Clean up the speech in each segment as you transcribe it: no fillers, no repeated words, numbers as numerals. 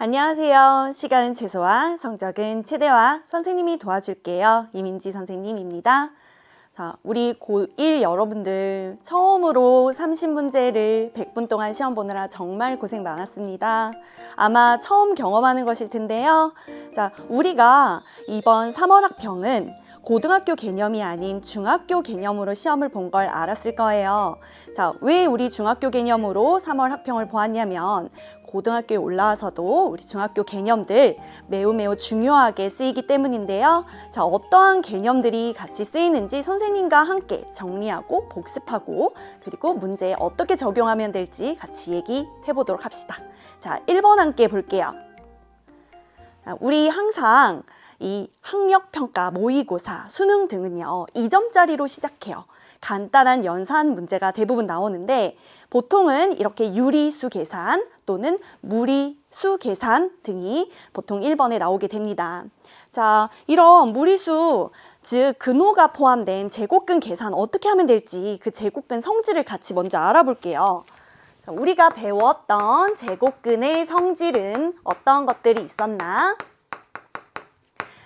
안녕하세요. 시간은 최소화, 성적은 최대화. 선생님이 도와줄게요. 이민지 선생님입니다. 자, 우리 고1 여러분들 처음으로 30문제를 100분 동안 시험 보느라 정말 고생 많았습니다. 아마 처음 경험하는 것일 텐데요. 자, 우리가 이번 3월 학평은 고등학교 개념이 아닌 중학교 개념으로 시험을 본 걸 알았을 거예요. 자, 왜 우리 중학교 개념으로 3월 학평을 보았냐면 고등학교에 올라와서도 우리 중학교 개념들 매우 중요하게 쓰이기 때문인데요. 자, 어떠한 개념들이 같이 쓰이는지 선생님과 함께 정리하고 복습하고 그리고 문제에 어떻게 적용하면 될지 같이 얘기해 보도록 합시다. 자, 1번 함께 볼게요. 우리 항상 이 학력평가, 모의고사, 수능 등은요 2점짜리로 시작해요. 간단한 연산 문제가 대부분 나오는데 보통은 이렇게 유리수 계산 또는 무리수 계산 등이 보통 1번에 나오게 됩니다. 자, 이런 무리수, 즉 근호가 포함된 제곱근 계산 어떻게 하면 될지 그 제곱근 성질을 같이 먼저 알아볼게요. 자, 우리가 배웠던 제곱근의 성질은 어떤 것들이 있었나?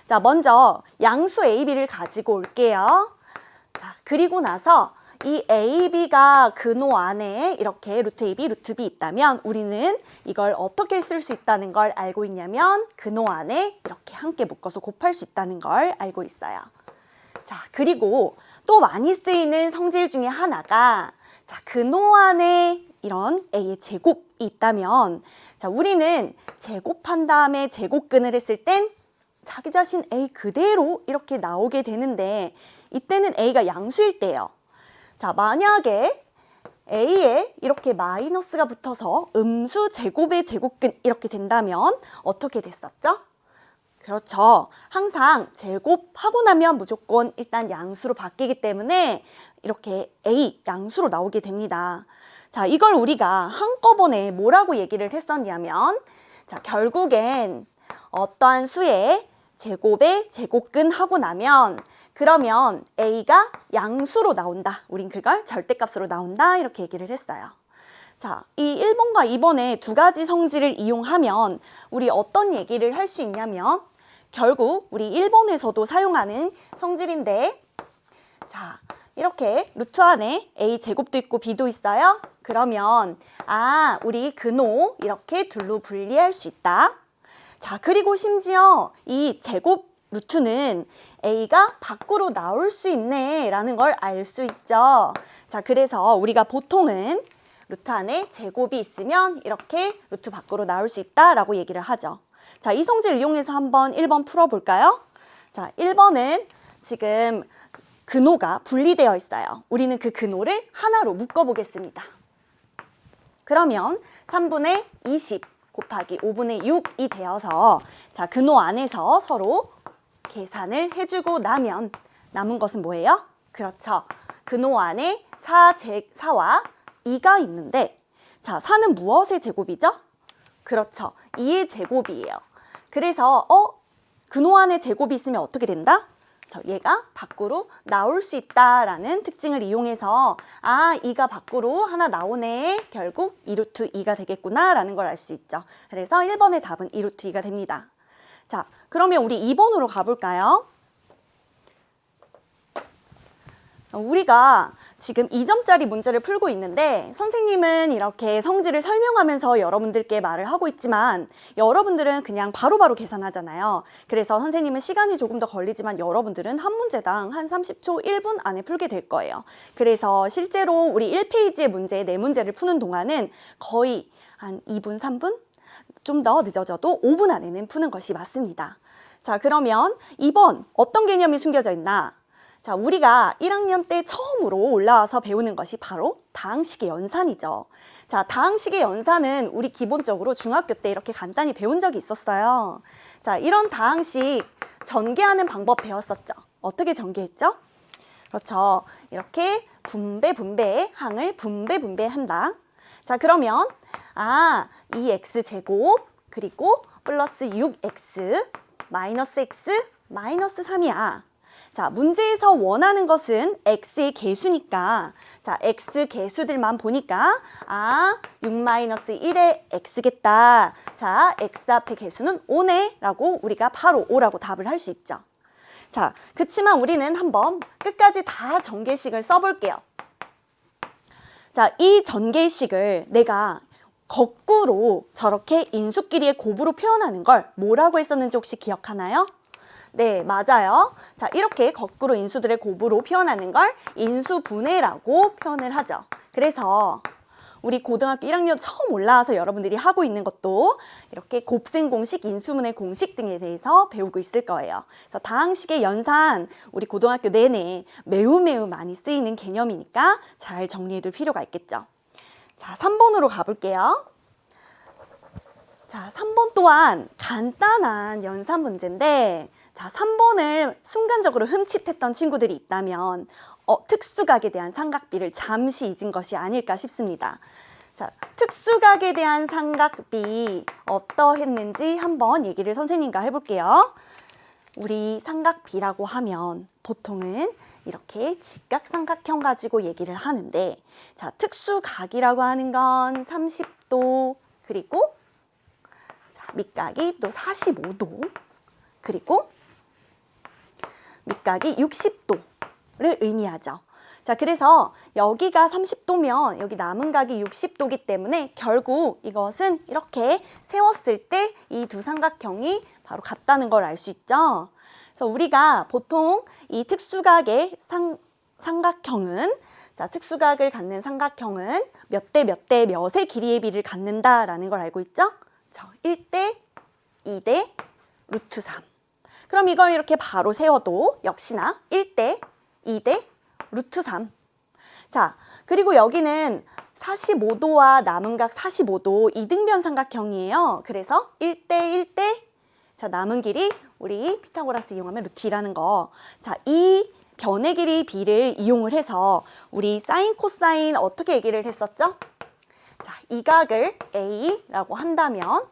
자, 먼저 양수 AB를 가지고 올게요. 자, 그리고 나서 이 AB가 근호 안에 이렇게 루트 AB, 루트 B 있다면 우리는 이걸 어떻게 쓸 수 있다는 걸 알고 있냐면 근호 안에 이렇게 함께 묶어서 곱할 수 있다는 걸 알고 있어요. 자, 그리고 또 많이 쓰이는 성질 중에 하나가 자, 근호 안에 이런 A의 제곱이 있다면 자, 우리는 제곱한 다음에 제곱근을 했을 땐 자기 자신 A 그대로 이렇게 나오게 되는데 이때는 A가 양수일 때예요. 자, 만약에 A에 이렇게 마이너스가 붙어서 음수 제곱의 제곱근 이렇게 된다면 어떻게 됐었죠? 그렇죠. 항상 제곱하고 나면 무조건 일단 양수로 바뀌기 때문에 이렇게 A 양수로 나오게 됩니다. 자, 이걸 우리가 한꺼번에 뭐라고 얘기를 했었냐면 자, 결국엔 어떠한 수의 제곱에 제곱근 하고 나면 그러면 A가 양수로 나온다. 우린 그걸 절대값으로 나온다. 이렇게 얘기를 했어요. 자, 이 1번과 2번의 두 가지 성질을 이용하면 우리 어떤 얘기를 할 수 있냐면 결국 우리 1번에서도 사용하는 성질인데 자, 이렇게 루트 안에 A 제곱도 있고 B도 있어요. 그러면 우리 근호 이렇게 둘로 분리할 수 있다. 자, 그리고 심지어 이 제곱 루트는 A가 밖으로 나올 수 있네 라는 걸 알 수 있죠. 자, 그래서 우리가 보통은 루트 안에 제곱이 있으면 이렇게 루트 밖으로 나올 수 있다 라고 얘기를 하죠. 자, 이 성질을 이용해서 한번 1번 풀어볼까요? 자, 1번은 지금 근호가 분리되어 있어요. 우리는 그 근호를 하나로 묶어보겠습니다. 그러면 3분의 20 곱하기 5분의 6이 되어서 자, 근호 안에서 서로 계산을 해주고 나면 남은 것은 뭐예요? 그렇죠. 근호 안에 4와 2가 있는데 자, 4는 무엇의 제곱이죠? 그렇죠. 2의 제곱이에요. 그래서 근호 안에 제곱이 있으면 어떻게 된다? 얘가 밖으로 나올 수 있다라는 특징을 이용해서 2가 밖으로 하나 나오네. 결국 2루트 2가 되겠구나 라는 걸 알 수 있죠. 그래서 1번의 답은 2루트 2가 됩니다. 자, 그러면 우리 2번으로 가볼까요? 우리가 지금 2점짜리 문제를 풀고 있는데 선생님은 이렇게 성질을 설명하면서 여러분들께 말을 하고 있지만 여러분들은 그냥 바로바로 계산하잖아요. 그래서 선생님은 시간이 조금 더 걸리지만 여러분들은 한 문제당 한 30초, 1분 안에 풀게 될 거예요. 그래서 실제로 우리 1페이지의 문제, 4문제를 푸는 동안은 거의 한 2분, 3분? 좀 더 늦어져도 5분 안에는 푸는 것이 맞습니다. 자, 그러면 2번 어떤 개념이 숨겨져 있나? 자, 우리가 1학년 때 처음으로 올라와서 배우는 것이 바로 다항식의 연산이죠. 자, 다항식의 연산은 우리 기본적으로 중학교 때 이렇게 간단히 배운 적이 있었어요. 자, 이런 다항식 전개하는 방법 배웠었죠. 어떻게 전개했죠? 그렇죠. 이렇게 분배, 항을 분배한다. 자, 그러면 2x제곱 그리고 플러스 6x 마이너스 x 마이너스 3이야. 자, 문제에서 원하는 것은 x의 개수니까 자, x 개수들만 보니까 6-1의 x겠다. 자, x 앞의 개수는 5네 라고 우리가 바로 5라고 답을 할 수 있죠. 자, 그치만 우리는 한번 끝까지 다 전개식을 써볼게요. 자, 이 전개식을 내가 거꾸로 저렇게 인수끼리의 곱으로 표현하는 걸 뭐라고 했었는지 혹시 기억하나요? 네, 맞아요. 자, 이렇게 거꾸로 인수들의 곱으로 표현하는 걸 인수분해라고 표현을 하죠. 그래서 우리 고등학교 1학년 처음 올라와서 여러분들이 하고 있는 것도 이렇게 곱셈 공식, 인수분해 공식 등에 대해서 배우고 있을 거예요. 그래서 다항식의 연산, 우리 고등학교 내내 매우 많이 쓰이는 개념이니까 잘 정리해둘 필요가 있겠죠. 자, 3번으로 가볼게요. 자, 3번 또한 간단한 연산 문제인데, 자, 3번을 순간적으로 흠칫했던 친구들이 있다면 특수각에 대한 삼각비를 잠시 잊은 것이 아닐까 싶습니다. 자, 특수각에 대한 삼각비 어떠했는지 한번 얘기를 선생님과 해볼게요. 우리 삼각비라고 하면 보통은 이렇게 직각삼각형 가지고 얘기를 하는데, 자, 특수각이라고 하는 건 30도, 그리고 자, 밑각이 또 45도, 그리고 밑각이 60도를 의미하죠. 자, 그래서 여기가 30도면 여기 남은 각이 60도이기 때문에 결국 이것은 이렇게 세웠을 때 이 두 삼각형이 바로 같다는 걸 알 수 있죠. 그래서 우리가 보통 이 특수각의 삼각형은, 자, 특수각을 갖는 삼각형은 몇 대 몇의 길이의 비를 갖는다라는 걸 알고 있죠? 1대 2대 루트 3. 그럼 이걸 이렇게 바로 세워도 역시나 1대 2대 루트 3. 자, 그리고 여기는 45도와 남은 각 45도 이등변 삼각형이에요. 그래서 1대 1대, 자, 남은 길이 우리 피타고라스 이용하면 루트 2라는 거. 자, 이 변의 길이 b를 이용을 해서 우리 사인 코사인 어떻게 얘기를 했었죠? 자, 이 각을 a라고 한다면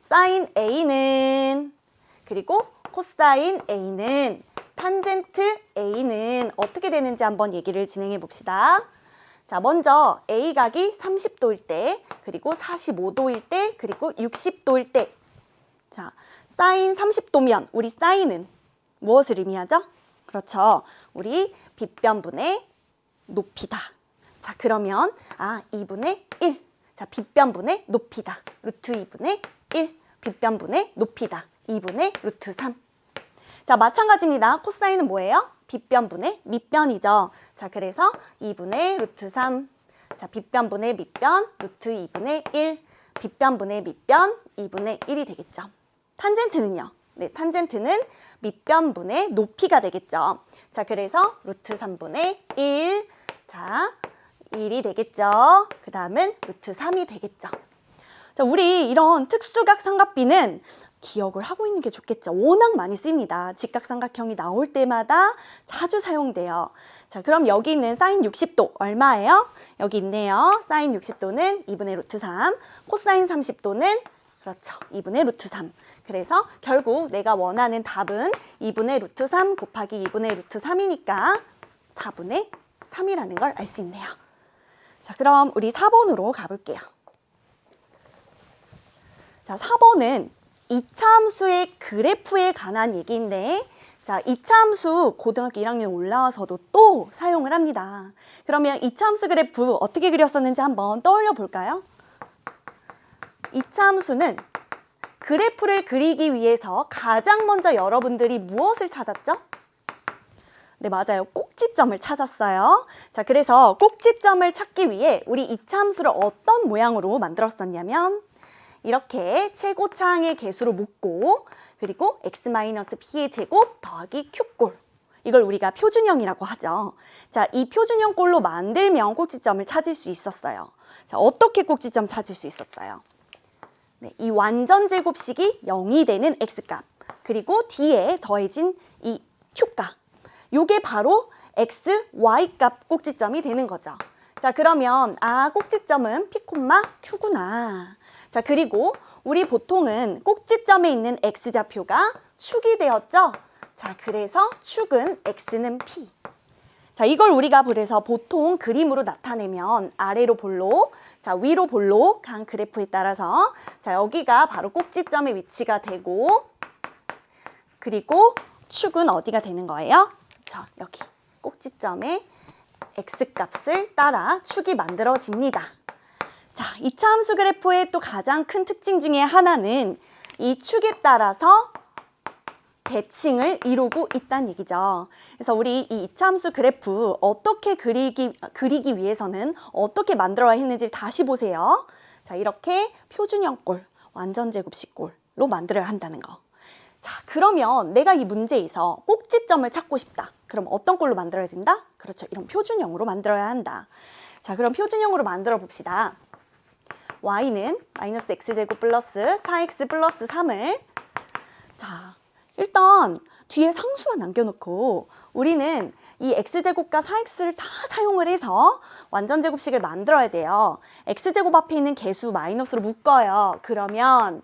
사인 a는, 그리고 코사인 a는, 탄젠트 a는 어떻게 되는지 한번 얘기를 진행해 봅시다. 자, 먼저 A각이 30도일 때, 그리고 45도일 때, 그리고 60도일 때. 자, 사인 30도면 우리 사인은 무엇을 의미하죠? 그렇죠. 우리 빗변분의 높이다. 자, 그러면 2분의 1. 자, 빗변분의 높이다. 루트 2분의 1. 빗변분의 높이다. 2분의 루트 3. 자, 마찬가지입니다. 코사인은 뭐예요? 빗변분의 밑변이죠. 자, 그래서 2분의 루트 3. 자, 빗변분의 밑변, 루트 2분의 1. 빗변분의 밑변, 2분의 1이 되겠죠. 탄젠트는요? 네, 탄젠트는 밑변분의 높이가 되겠죠. 자, 그래서 루트 3분의 1. 자, 1이 되겠죠. 그 다음은 루트 3이 되겠죠. 자, 우리 이런 특수각 삼각비는 기억을 하고 있는 게 좋겠죠. 워낙 많이 씁니다. 직각삼각형이 나올 때마다 자주 사용돼요. 자, 그럼 여기 있는 사인 60도 얼마예요? 여기 있네요. 사인 60도는 2분의 루트 3, 코사인 30도는 그렇죠. 2분의 루트 3. 그래서 결국 내가 원하는 답은 2분의 루트 3 곱하기 2분의 루트 3이니까 4분의 3이라는 걸 알 수 있네요. 자, 그럼 우리 4번으로 가볼게요. 자, 4번은 이차함수의 그래프에 관한 얘기인데, 자, 이차함수 고등학교 1학년 올라와서도 또 사용을 합니다. 그러면 이차함수 그래프 어떻게 그렸었는지 한번 떠올려 볼까요? 이차함수는 그래프를 그리기 위해서 가장 먼저 여러분들이 무엇을 찾았죠? 네, 맞아요. 꼭지점을 찾았어요. 자, 그래서 꼭지점을 찾기 위해 우리 이차함수를 어떤 모양으로 만들었었냐면 이렇게 최고차항의 개수로 묶고, 그리고 x-p의 제곱 더하기 q꼴. 이걸 우리가 표준형이라고 하죠. 자, 이 표준형 꼴로 만들면 꼭지점을 찾을 수 있었어요. 자, 어떻게 꼭지점 찾을 수 있었어요? 네, 이 완전 제곱식이 0이 되는 x값, 그리고 뒤에 더해진 이 q값. 요게 바로 x, y값 꼭지점이 되는 거죠. 자, 그러면 꼭지점은 p, q구나. 자, 그리고 우리 보통은 꼭지점에 있는 x좌표가 축이 되었죠? 자, 그래서 축은 x는 p. 자, 이걸 우리가 그래서 보통 그림으로 나타내면 아래로 볼록, 자, 위로 볼록한 그래프에 따라서 자, 여기가 바로 꼭지점의 위치가 되고 그리고 축은 어디가 되는 거예요? 자, 여기 꼭지점의 x값을 따라 축이 만들어집니다. 자, 2차 함수 그래프의 또 가장 큰 특징 중에 하나는 이 축에 따라서 대칭을 이루고 있다는 얘기죠. 그래서 우리 이 2차 함수 그래프 어떻게 그리기 위해서는 어떻게 만들어야 했는지 다시 보세요. 자, 이렇게 표준형꼴, 완전제곱식꼴로 만들어야 한다는 거. 자, 그러면 내가 이 문제에서 꼭지점을 찾고 싶다. 그럼 어떤 꼴로 만들어야 된다? 그렇죠. 이런 표준형으로 만들어야 한다. 자, 그럼 표준형으로 만들어 봅시다. y는 마이너스 x제곱 플러스 4x 플러스 3을 자, 일단 뒤에 상수만 남겨놓고 우리는 이 x제곱과 4x를 다 사용을 해서 완전제곱식을 만들어야 돼요. x제곱 앞에 있는 개수 마이너스로 묶어요. 그러면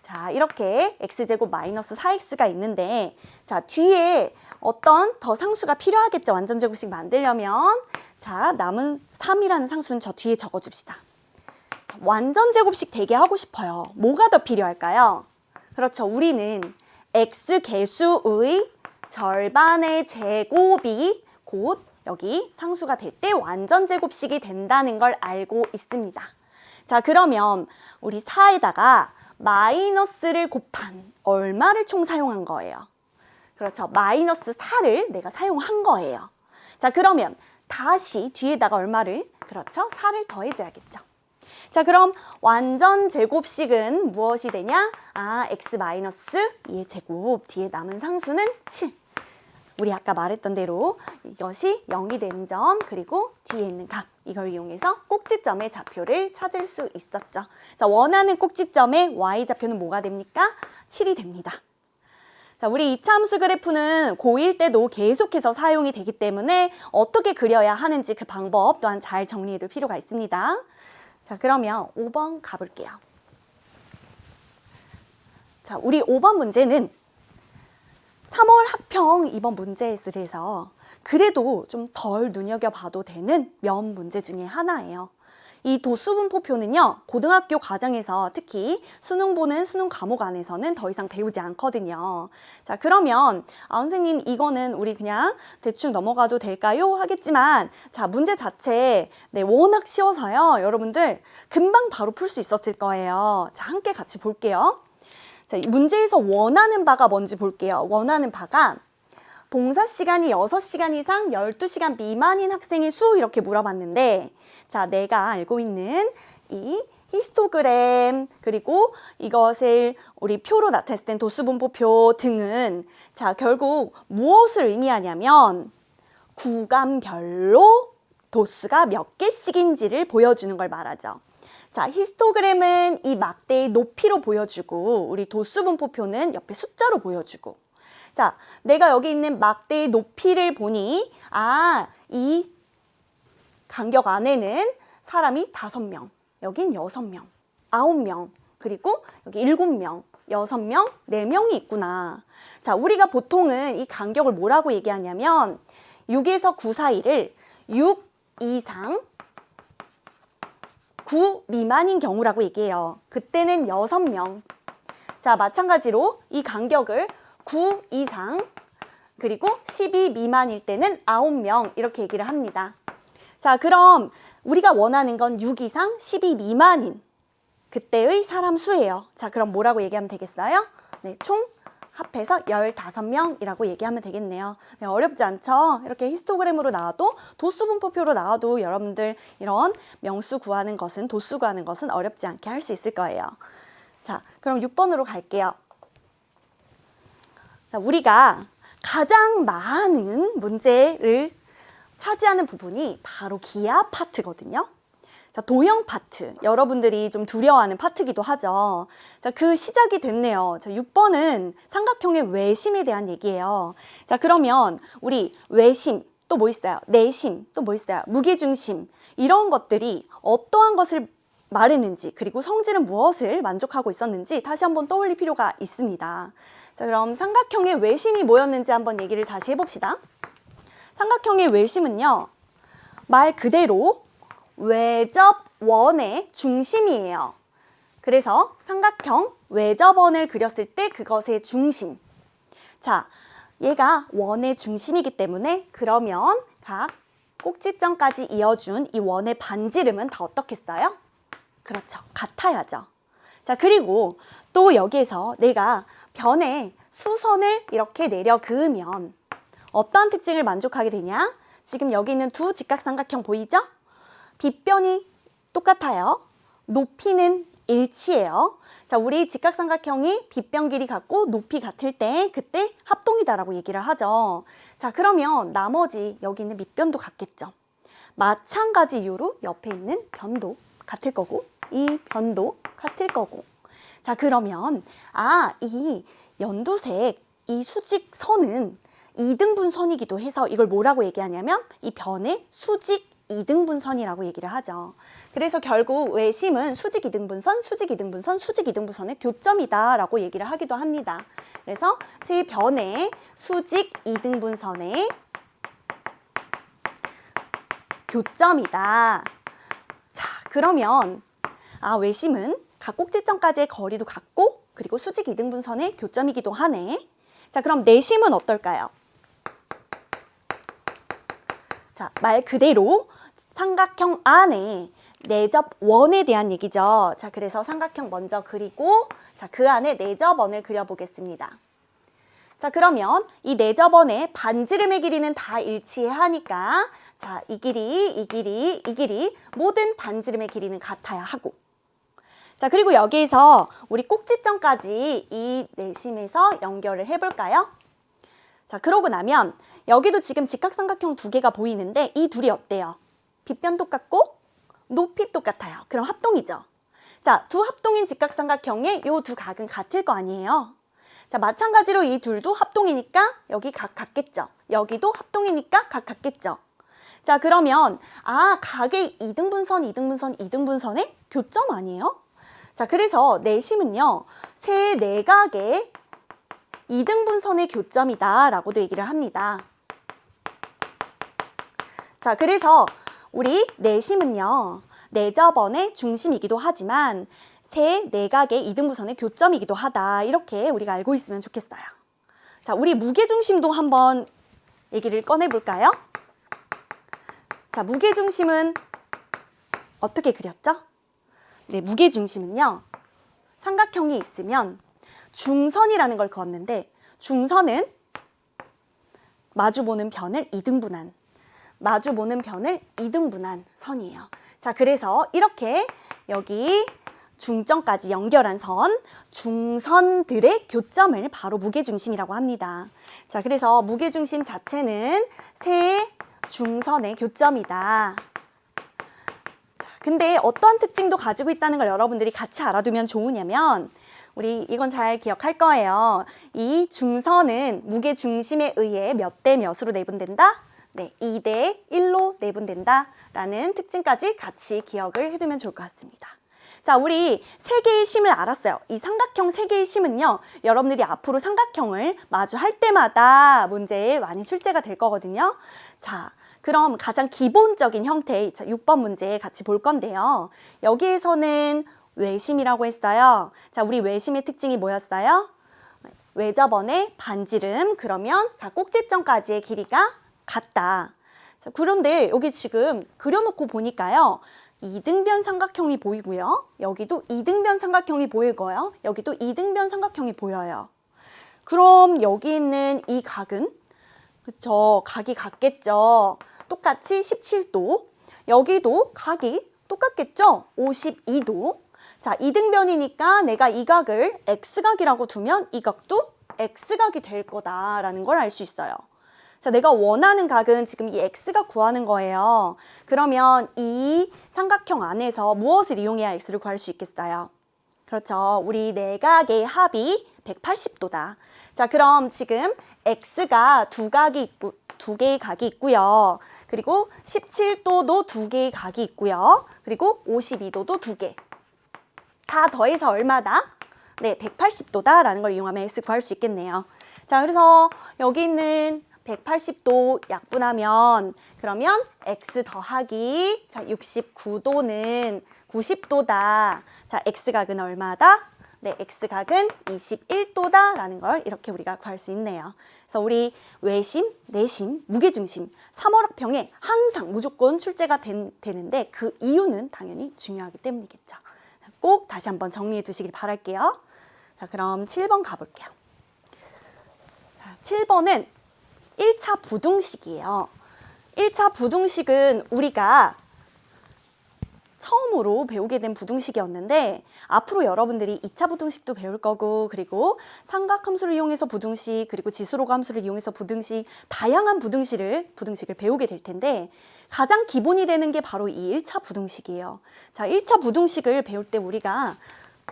자, 이렇게 x제곱 마이너스 4x가 있는데 자, 뒤에 어떤 더 상수가 필요하겠죠. 완전제곱식 만들려면 자, 남은 3이라는 상수는 저 뒤에 적어줍시다. 완전제곱식 되게 하고 싶어요. 뭐가 더 필요할까요? 그렇죠. 우리는 x 개수의 절반의 제곱이 곧 여기 상수가 될 때 완전제곱식이 된다는 걸 알고 있습니다. 자, 그러면 우리 4에다가 마이너스를 곱한 얼마를 총 사용한 거예요? 그렇죠. 마이너스 4를 내가 사용한 거예요. 자, 그러면 다시 뒤에다가 얼마를? 그렇죠. 4를 더해줘야겠죠. 자, 그럼 완전 제곱식은 무엇이 되냐? 아, x 마이너스 2의 제곱, 뒤에 남은 상수는 7. 우리 아까 말했던 대로 이것이 0이 되는 점, 그리고 뒤에 있는 값, 이걸 이용해서 꼭지점의 좌표를 찾을 수 있었죠. 그래서 원하는 꼭지점의 y좌표는 뭐가 됩니까? 7이 됩니다. 자, 우리 2차 함수 그래프는 고1 때도 계속해서 사용이 되기 때문에 어떻게 그려야 하는지 그 방법 또한 잘 정리해 둘 필요가 있습니다. 자, 그러면 5번 가볼게요. 자, 우리 5번 문제는 3월 학평 이번 문제에서 그래도 좀 덜 눈여겨봐도 되는 면 문제 중에 하나예요. 이 도수분포표는요, 고등학교 과정에서 특히 수능 보는 수능 과목 안에서는 더 이상 배우지 않거든요. 자, 그러면 선생님 이거는 우리 그냥 대충 넘어가도 될까요? 하겠지만 자, 문제 자체 워낙 쉬워서요. 여러분들 금방 바로 풀 수 있었을 거예요. 자, 함께 같이 볼게요. 자, 이 문제에서 원하는 바가 뭔지 볼게요. 원하는 바가 봉사 시간이 6시간 이상 12시간 미만인 학생의 수 이렇게 물어봤는데 자, 내가 알고 있는 이 히스토그램 그리고 이것을 우리 표로 나타냈을 땐 도수분포표 등은 자, 결국 무엇을 의미하냐면 구간별로 도수가 몇 개씩인지를 보여주는 걸 말하죠. 자, 히스토그램은 이 막대의 높이로 보여주고 우리 도수분포표는 옆에 숫자로 보여주고 자, 내가 여기 있는 막대의 높이를 보니 아, 이 간격 안에는 사람이 5명, 여긴 6명, 9명, 그리고 여기 7명, 6명, 4명이 있구나. 자, 우리가 보통은 이 간격을 뭐라고 얘기하냐면 6에서 9 사이를 6 이상 9 미만인 경우라고 얘기해요. 그때는 6명. 자, 마찬가지로 이 간격을 9 이상 그리고 12 미만일 때는 9명 이렇게 얘기를 합니다. 자, 그럼 우리가 원하는 건 6 이상 12 미만인 그때의 사람 수예요. 자, 그럼 뭐라고 얘기하면 되겠어요? 네, 총 합해서 15명이라고 얘기하면 되겠네요. 네, 어렵지 않죠? 이렇게 히스토그램으로 나와도 도수분포표로 나와도 여러분들 이런 명수 구하는 것은 도수 구하는 것은 어렵지 않게 할 수 있을 거예요. 자, 그럼 6번으로 갈게요. 자, 우리가 가장 많은 문제를 차지하는 부분이 바로 기하 파트거든요. 자, 도형 파트, 여러분들이 좀 두려워하는 파트기도 하죠. 자, 그 시작이 됐네요. 자, 6번은 삼각형의 외심에 대한 얘기예요. 자, 그러면 우리 외심, 또 뭐 있어요? 내심, 또 뭐 있어요? 무게중심, 이런 것들이 어떠한 것을 말했는지, 그리고 성질은 무엇을 만족하고 있었는지 다시 한번 떠올릴 필요가 있습니다. 자, 그럼 삼각형의 외심이 뭐였는지 한번 얘기를 다시 해봅시다. 삼각형의 외심은요, 말 그대로 외접원의 중심이에요. 그래서 삼각형 외접원을 그렸을 때 그것의 중심. 자, 얘가 원의 중심이기 때문에 그러면 각 꼭지점까지 이어준 이 원의 반지름은 다 어떻겠어요? 그렇죠. 같아야죠. 자, 그리고 또 여기에서 내가 변에 수선을 이렇게 내려 그으면 어떠한 특징을 만족하게 되냐? 지금 여기 있는 두 직각삼각형 보이죠? 빗변이 똑같아요. 높이는 일치해요. 자, 우리 직각삼각형이 빗변 길이 같고 높이 같을 때 그때 합동이다라고 얘기를 하죠. 자, 그러면 나머지 여기 있는 밑변도 같겠죠. 마찬가지 이유로 옆에 있는 변도 같을 거고 이 변도 같을 거고. 자, 그러면 이 연두색 이 수직선은 이등분선이기도 해서 이걸 뭐라고 얘기하냐면 이 변의 수직 이등분선이라고 얘기를 하죠. 그래서 결국 외심은 수직 이등분선, 수직 이등분선, 수직 이등분선의 교점이다 라고 얘기를 하기도 합니다. 그래서 세 변의 수직 이등분선의 교점이다. 자, 그러면 외심은 각 꼭지점까지의 거리도 같고 그리고 수직 이등분선의 교점이기도 하네. 자, 그럼 내심은 어떨까요? 자, 말 그대로 삼각형 안에 내접원에 대한 얘기죠. 자, 그래서 삼각형 먼저 그리고 자, 그 안에 내접원을 그려보겠습니다. 자, 그러면 이 내접원의 반지름의 길이는 다 일치하니까 자, 이 길이 모든 반지름의 길이는 같아야 하고. 자, 그리고 여기에서 우리 꼭지점까지 이 내심에서 연결을 해볼까요? 자, 그러고 나면 여기도 지금 직각삼각형 두 개가 보이는데 이 둘이 어때요? 빗변 똑같고 높이 똑같아요. 그럼 합동이죠. 자, 두 합동인 직각삼각형의 이 두 각은 같을 거 아니에요. 자, 마찬가지로 이 둘도 합동이니까 여기 각 같겠죠. 여기도 합동이니까 각 같겠죠. 자, 그러면 각의 이등분선의 교점 아니에요? 자, 그래서 내심은요, 세 내각의 이등분선의 교점이다 라고도 얘기를 합니다. 자, 그래서 우리 내심은요, 내접원의 중심이기도 하지만 세 내각의 이등분선의 교점이기도 하다. 이렇게 우리가 알고 있으면 좋겠어요. 자, 우리 무게중심도 한번 얘기를 꺼내볼까요? 자, 무게중심은 어떻게 그렸죠? 네, 무게중심은요, 삼각형이 있으면 중선이라는 걸 그었는데 중선은 마주보는 변을 이등분한 선이에요. 자, 그래서 이렇게 여기 중점까지 연결한 선, 중선들의 교점을 바로 무게중심이라고 합니다. 자, 그래서 무게중심 자체는 세 중선의 교점이다. 근데 어떤 특징도 가지고 있다는 걸 여러분들이 같이 알아두면 좋으냐면 우리 이건 잘 기억할 거예요. 이 중선은 무게중심에 의해 몇 대 몇으로 내분된다? 네, 2대 1로 내분된다 라는 특징까지 같이 기억을 해두면 좋을 것 같습니다. 자, 우리 세 개의 심을 알았어요. 이 삼각형 세 개의 심은요, 여러분들이 앞으로 삼각형을 마주할 때마다 문제에 많이 출제가 될 거거든요. 자, 그럼 가장 기본적인 형태의 6번 문제 같이 볼 건데요. 여기에서는 외심이라고 했어요. 자, 우리 외심의 특징이 뭐였어요? 외접원의 반지름, 그러면 각 꼭지점까지의 길이가 같다. 자, 그런데 여기 지금 그려놓고 보니까요, 이등변 삼각형이 보이고요. 여기도 이등변 삼각형이 보이고요. 여기도 이등변 삼각형이 보여요. 그럼 여기 있는 이 각은 그쵸, 각이 같겠죠. 똑같이 17도. 여기도 각이 똑같겠죠. 52도. 자, 이등변이니까 내가 이 각을 X각이라고 두면 이 각도 X각이 될 거다라는 걸 알 수 있어요. 자, 내가 원하는 각은 지금 이 X가 구하는 거예요. 그러면 이 삼각형 안에서 무엇을 이용해야 X를 구할 수 있겠어요? 그렇죠. 우리 내각의 합이 180도다. 자, 그럼 지금 X가 두 개의 각이 있고요. 그리고 17도도 두 개의 각이 있고요. 그리고 52도도 두 개. 다 더해서 얼마다? 네, 180도다라는 걸 이용하면 X 구할 수 있겠네요. 자, 그래서 여기 있는 180도 약분하면 그러면 x 더하기 자 69도는 90도다. 자 x각은 얼마다? 네, x각은 21도다 라는 걸 이렇게 우리가 구할 수 있네요. 그래서 우리 외심, 내심, 무게중심, 삼월학평에 항상 무조건 출제가 되는데 그 이유는 당연히 중요하기 때문이겠죠. 꼭 다시 한번 정리해 두시길 바랄게요. 자, 그럼 7번 가볼게요. 자, 7번은 1차 부등식이에요. 1차 부등식은 우리가 처음으로 배우게 된 부등식이었는데 앞으로 여러분들이 2차 부등식도 배울 거고 그리고 삼각함수를 이용해서 부등식 그리고 지수로그 함수를 이용해서 부등식 다양한 부등식을 배우게 될 텐데 가장 기본이 되는 게 바로 이 1차 부등식이에요. 자, 1차 부등식을 배울 때 우리가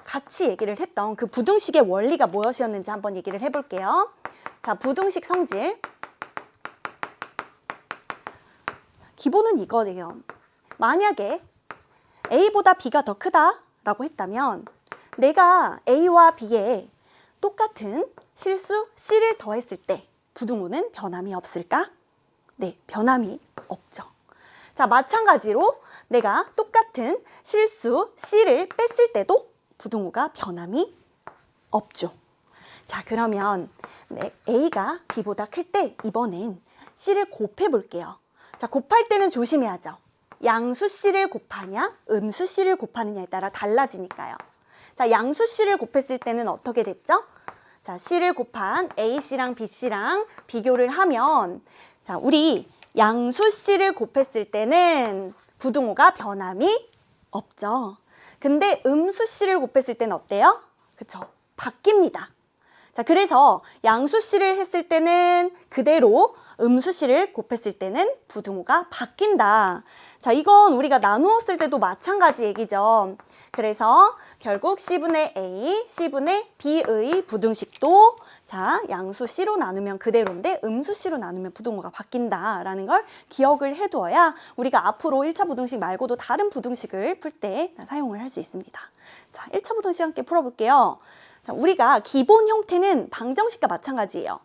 같이 얘기를 했던 그 부등식의 원리가 무엇이었는지 한번 얘기를 해볼게요. 자, 부등식 성질 기본은 이거예요. 만약에 A보다 B가 더 크다라고 했다면 내가 A와 B에 똑같은 실수 C를 더했을 때 부등호는 변함이 없을까? 네, 변함이 없죠. 자, 마찬가지로 내가 똑같은 실수 C를 뺐을 때도 부등호가 변함이 없죠. 자, 그러면 네, A가 B보다 클 때 이번엔 C를 곱해 볼게요. 자, 곱할 때는 조심해야죠. 양수 C를 곱하냐, 음수 C를 곱하느냐에 따라 달라지니까요. 자, 양수 C를 곱했을 때는 어떻게 됐죠? 자, C를 곱한 AC랑 BC랑 비교를 하면 자, 우리 양수 C를 곱했을 때는 부등호가 변함이 없죠. 근데 음수 C를 곱했을 때는 어때요? 그쵸? 바뀝니다. 자, 그래서 양수 C를 했을 때는 그대로 음수 C를 곱했을 때는 부등호가 바뀐다. 자, 이건 우리가 나누었을 때도 마찬가지 얘기죠. 그래서 결국 C분의 A, C분의 B의 부등식도 자, 양수 C로 나누면 그대로인데 음수 C로 나누면 부등호가 바뀐다라는 걸 기억을 해두어야 우리가 앞으로 1차 부등식 말고도 다른 부등식을 풀 때 사용을 할 수 있습니다. 자, 1차 부등식 함께 풀어볼게요. 자, 우리가 기본 형태는 방정식과 마찬가지예요.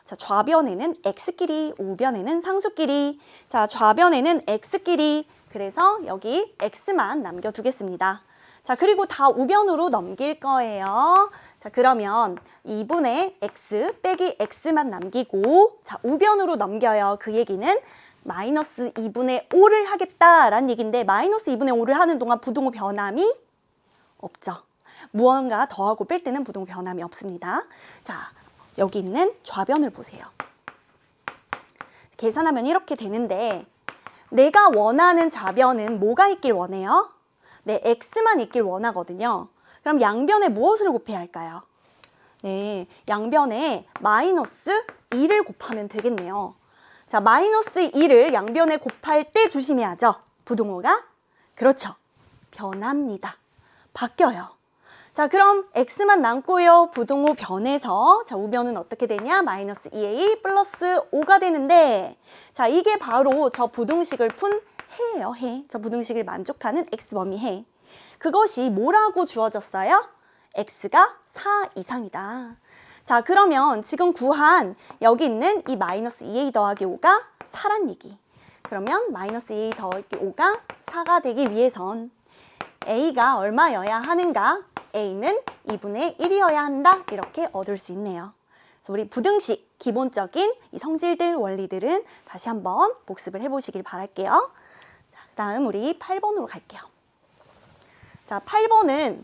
자, 좌변에는 x끼리, 우변에는 상수끼리. 자, 좌변에는 x끼리. 그래서 여기 x만 남겨두겠습니다. 자, 그리고 다 우변으로 넘길 거예요. 자, 그러면 2분의 x 빼기 x만 남기고 자, 우변으로 넘겨요. 그 얘기는 마이너스 2분의 5를 하겠다라는 얘기인데 마이너스 2분의 5를 하는 동안 부등호 변함이 없죠. 무언가 더하고 뺄 때는 부등호 변함이 없습니다. 자, 여기 있는 좌변을 보세요. 계산하면 이렇게 되는데 내가 원하는 좌변은 뭐가 있길 원해요? 네, x만 있길 원하거든요. 그럼 양변에 무엇을 곱해야 할까요? 네, 양변에 마이너스 2를 곱하면 되겠네요. 자, 마이너스 2를 양변에 곱할 때 조심해야죠. 부등호가 그렇죠. 변합니다. 바뀌어요. 자, 그럼 x만 남고요. 부등호 변해서 자, 우변은 어떻게 되냐? 마이너스 2a 플러스 5가 되는데 자, 이게 바로 저 부등식을 푼 해예요. 해. 저 부등식을 만족하는 x범위 해. 그것이 뭐라고 주어졌어요? x가 4 이상이다. 자, 그러면 지금 구한 여기 있는 이 마이너스 2a 더하기 5가 4란 얘기. 그러면 마이너스 2a 더하기 5가 4가 되기 위해선 a가 얼마여야 하는가? a는 2분의 1이어야 한다. 이렇게 얻을 수 있네요. 그래서 우리 부등식 기본적인 이 성질들 원리들은 다시 한번 복습을 해보시길 바랄게요. 자, 그다음 우리 8번으로 갈게요. 자, 8번은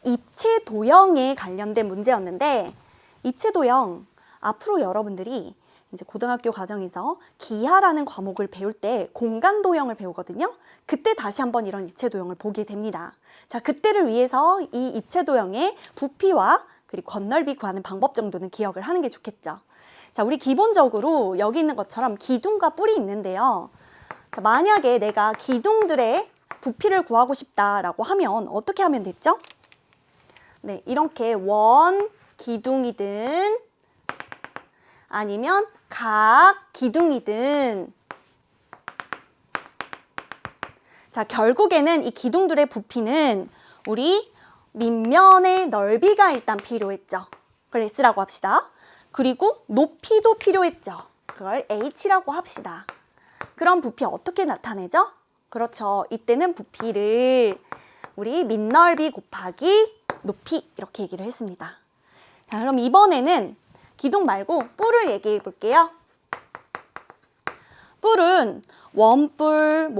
입체 도형에 관련된 문제였는데 입체 도형 앞으로 여러분들이 이제 고등학교 과정에서 기하라는 과목을 배울 때 공간 도형을 배우거든요. 그때 다시 한번 이런 입체 도형을 보게 됩니다. 자, 그때를 위해서 이 입체 도형의 부피와 그리고 건널비 구하는 방법 정도는 기억을 하는 게 좋겠죠. 자, 우리 기본적으로 여기 있는 것처럼 기둥과 뿔이 있는데요. 자, 만약에 내가 기둥들의 부피를 구하고 싶다라고 하면 어떻게 하면 됐죠? 네, 이렇게 원 기둥이든 아니면 각 기둥이든 자, 결국에는 이 기둥들의 부피는 우리 밑면의 넓이가 일단 필요했죠. 그걸 S라고 합시다. 그리고 높이도 필요했죠. 그걸 h라고 합시다. 그럼 부피 어떻게 나타내죠? 그렇죠. 이때는 부피를 우리 밑넓이 곱하기 높이 이렇게 얘기를 했습니다. 자, 그럼 이번에는 기둥 말고 뿔을 얘기해 볼게요. 뿔은 원뿔,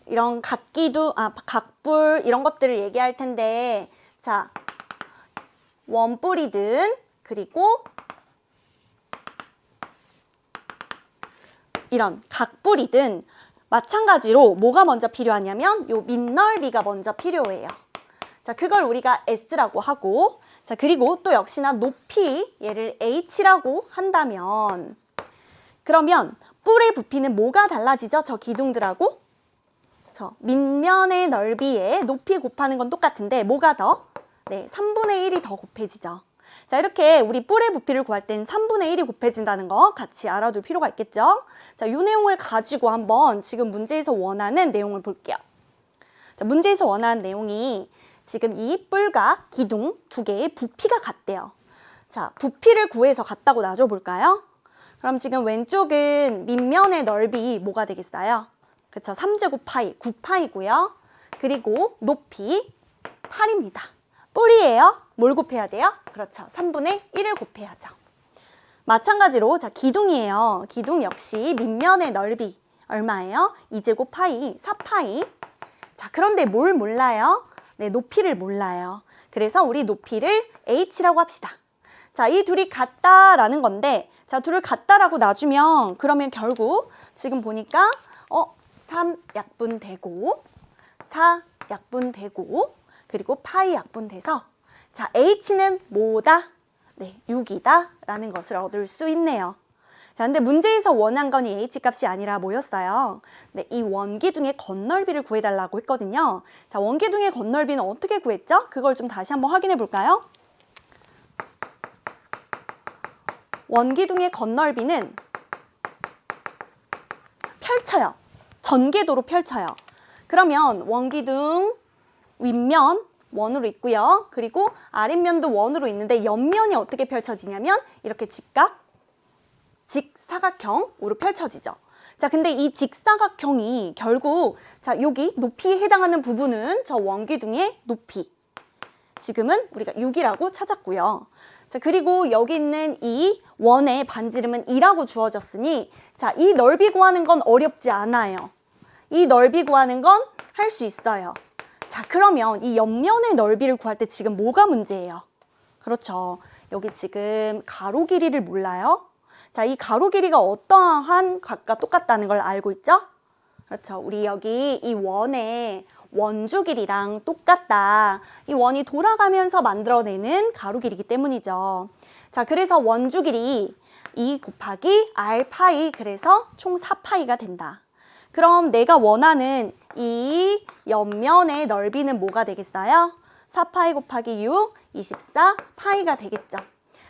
이런 각뿔 이런 것들을 얘기할 텐데, 자, 원뿔이든 그리고 이런 각뿔이든 마찬가지로 뭐가 먼저 필요하냐면 요 밑넓이가 먼저 필요해요. 자, 그걸 우리가 S라고 하고, 자, 그리고 또 역시나 높이 얘를 H라고 한다면, 그러면 뿔의 부피는 뭐가 달라지죠? 저 기둥들하고 저 밑면의 넓이에 높이 곱하는 건 똑같은데 뭐가 더? 네, 3분의 1이 더 곱해지죠. 자, 이렇게 우리 뿔의 부피를 구할 땐 3분의 1이 곱해진다는 거 같이 알아둘 필요가 있겠죠? 자, 이 내용을 가지고 한번 지금 문제에서 원하는 내용을 볼게요. 자, 문제에서 원하는 내용이 지금 이 뿔과 기둥 두 개의 부피가 같대요. 자, 부피를 구해서 같다고 놔줘볼까요? 그럼 지금 왼쪽은 밑면의 넓이 뭐가 되겠어요? 그렇죠. 3제곱 파이, 9파이고요. 그리고 높이 8입니다. 뿔이에요. 뭘 곱해야 돼요? 그렇죠. 3분의 1을 곱해야죠. 마찬가지로 자, 기둥이에요. 기둥 역시 밑면의 넓이 얼마예요? 2제곱 파이, 4파이. 자, 그런데 뭘 몰라요? 네, 높이를 몰라요. 그래서 우리 높이를 h라고 합시다. 자, 이 둘이 같다라는 건데, 자, 둘을 같다라고 놔주면 그러면 결국 지금 보니까 3 약분되고 4 약분되고 그리고 파이 약분돼서 자, h는 뭐다? 네, 6이다 라는 것을 얻을 수 있네요. 자, 근데 문제에서 원한 건 이 h값이 아니라 뭐였어요? 네, 이 원기둥의 건널비를 구해달라고 했거든요. 자, 원기둥의 건널비는 어떻게 구했죠? 그걸 좀 다시 한번 확인해 볼까요? 원기둥의 건널비는 펼쳐요. 전개도로 펼쳐요. 그러면 원기둥 윗면 원으로 있고요. 그리고 아랫면도 원으로 있는데 옆면이 어떻게 펼쳐지냐면 이렇게 직사각형으로 펼쳐지죠. 자, 근데 이 직사각형이 결국 자, 여기 높이에 해당하는 부분은 저 원기둥의 높이. 지금은 우리가 6이라고 찾았고요. 자, 그리고 여기 있는 이 원의 반지름은 2라고 주어졌으니 자, 이 넓이 구하는 건 어렵지 않아요. 이 넓이 구하는 건 할 수 있어요. 자, 그러면 이 옆면의 넓이를 구할 때 지금 뭐가 문제예요? 그렇죠. 여기 지금 가로 길이를 몰라요? 자, 이 가로 길이가 어떠한 값과 똑같다는 걸 알고 있죠? 그렇죠. 우리 여기 이 원의 원주 길이랑 똑같다. 이 원이 돌아가면서 만들어내는 가로 길이기 때문이죠. 자, 그래서 원주 길이 2 곱하기 r 파이, 그래서 총 4파이가 된다. 그럼 내가 원하는 이 옆면의 넓이는 뭐가 되겠어요? 4파이 곱하기 6, 24파이가 되겠죠.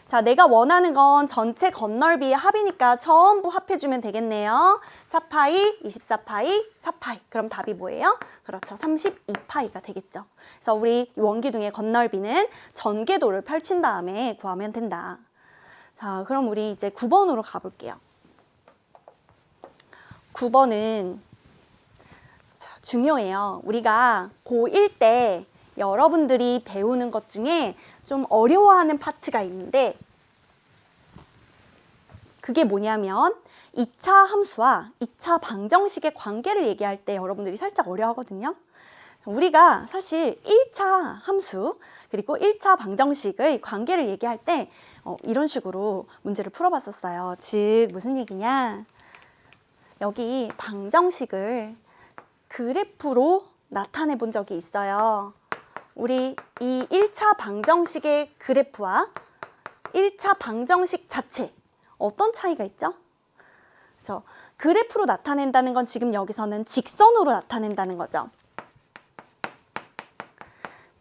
자, 내가 원하는 건 전체 건널비의 합이니까 전부 합해주면 되겠네요. 4파이, 24파이, 4파이. 그럼 답이 뭐예요? 그렇죠. 32파이가 되겠죠. 그래서 우리 원기둥의 건널비는 전개도를 펼친 다음에 구하면 된다. 자, 그럼 우리 이제 9번으로 가볼게요. 9번은 중요해요. 우리가 고1 때 여러분들이 배우는 것 중에 좀 어려워하는 파트가 있는데 그게 뭐냐면 2차 함수와 2차 방정식의 관계를 얘기할 때 여러분들이 살짝 어려워하거든요. 우리가 사실 1차 함수 그리고 1차 방정식의 관계를 얘기할 때 이런 식으로 문제를 풀어봤었어요. 즉 무슨 얘기냐? 여기 방정식을 그래프로 나타내 본 적이 있어요. 우리 이 1차 방정식의 그래프와 1차 방정식 자체 어떤 차이가 있죠? 그렇죠? 그래프로 나타낸다는 건 지금 여기서는 직선으로 나타낸다는 거죠.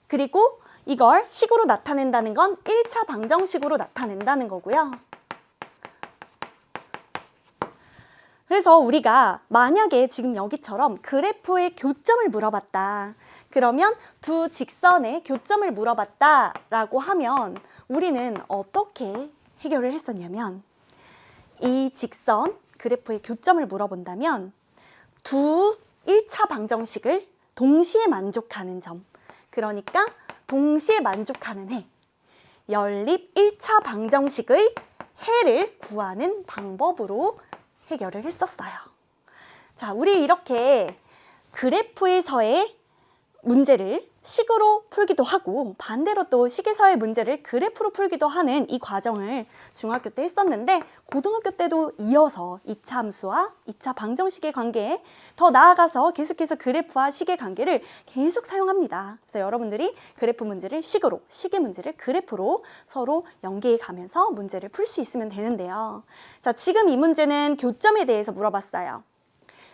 그리고 이걸 식으로 나타낸다는 건 1차 방정식으로 나타낸다는 거고요. 그래서 우리가 만약에 지금 여기처럼 그래프의 교점을 물어봤다. 그러면 두 직선의 교점을 물어봤다라고 하면 우리는 어떻게 해결을 했었냐면 이 직선 그래프의 교점을 물어본다면 두 1차 방정식을 동시에 만족하는 점, 그러니까 동시에 만족하는 해, 연립 1차 방정식의 해를 구하는 방법으로 해결을 했었어요. 자, 우리 이렇게 그래프에서의 문제를 식으로 풀기도 하고 반대로 또 식에서의 문제를 그래프로 풀기도 하는 이 과정을 중학교 때 했었는데 고등학교 때도 이어서 2차 함수와 2차 방정식의 관계에 더 나아가서 계속해서 그래프와 식의 관계를 계속 사용합니다. 그래서 여러분들이 그래프 문제를 식으로, 식의 문제를 그래프로 서로 연계해 가면서 문제를 풀 수 있으면 되는데요. 자, 지금 이 문제는 교점에 대해서 물어봤어요.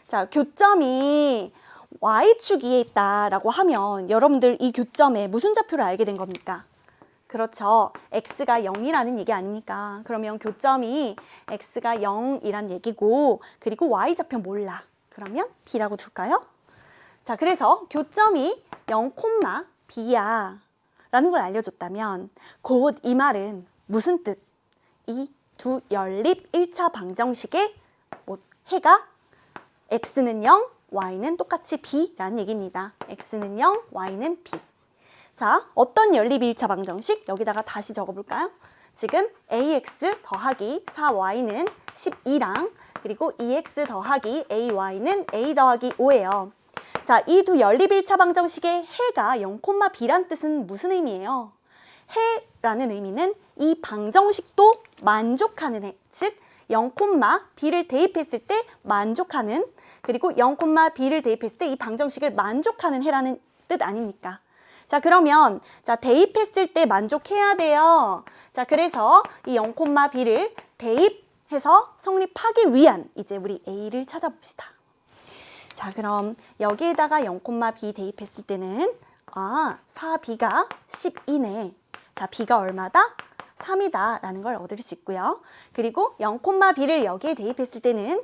자, 교점이 Y축 위에 있다라고 하면 여러분들 이 교점에 무슨 좌표를 알게 된 겁니까? 그렇죠. X가 0이라는 얘기 아닙니까? 그러면 교점이 X가 0이란 얘기고 그리고 Y좌표 몰라. 그러면 B라고 둘까요? 자, 그래서 교점이 0, B야 라는 걸 알려줬다면 곧 이 말은 무슨 뜻? 이 두 연립 1차 방정식의 해가 X는 0, Y는 똑같이 B라는 얘기입니다. X는 0, Y는 B. 자, 어떤 연립 1차 방정식? 여기다가 다시 적어볼까요? 지금 AX 더하기 4Y는 12랑 그리고 EX 더하기 AY는 A 더하기 5예요. 자, 이 두 연립 1차 방정식의 해가 0, B란 뜻은 무슨 의미예요? 해라는 의미는 이 방정식도 만족하는 해, 즉 0, B를 대입했을 때 만족하는 그리고 0, B를 대입했을 때 이 방정식을 만족하는 해라는 뜻 아닙니까? 자, 그러면 자 대입했을 때 만족해야 돼요. 자, 그래서 이 0, B를 대입해서 성립하기 위한 이제 우리 A를 찾아봅시다. 자, 그럼 여기에다가 0, B 대입했을 때는 4B가 12네. 자, B가 얼마다? 3이다 라는 걸 얻을 수 있고요. 그리고 0, B를 여기에 대입했을 때는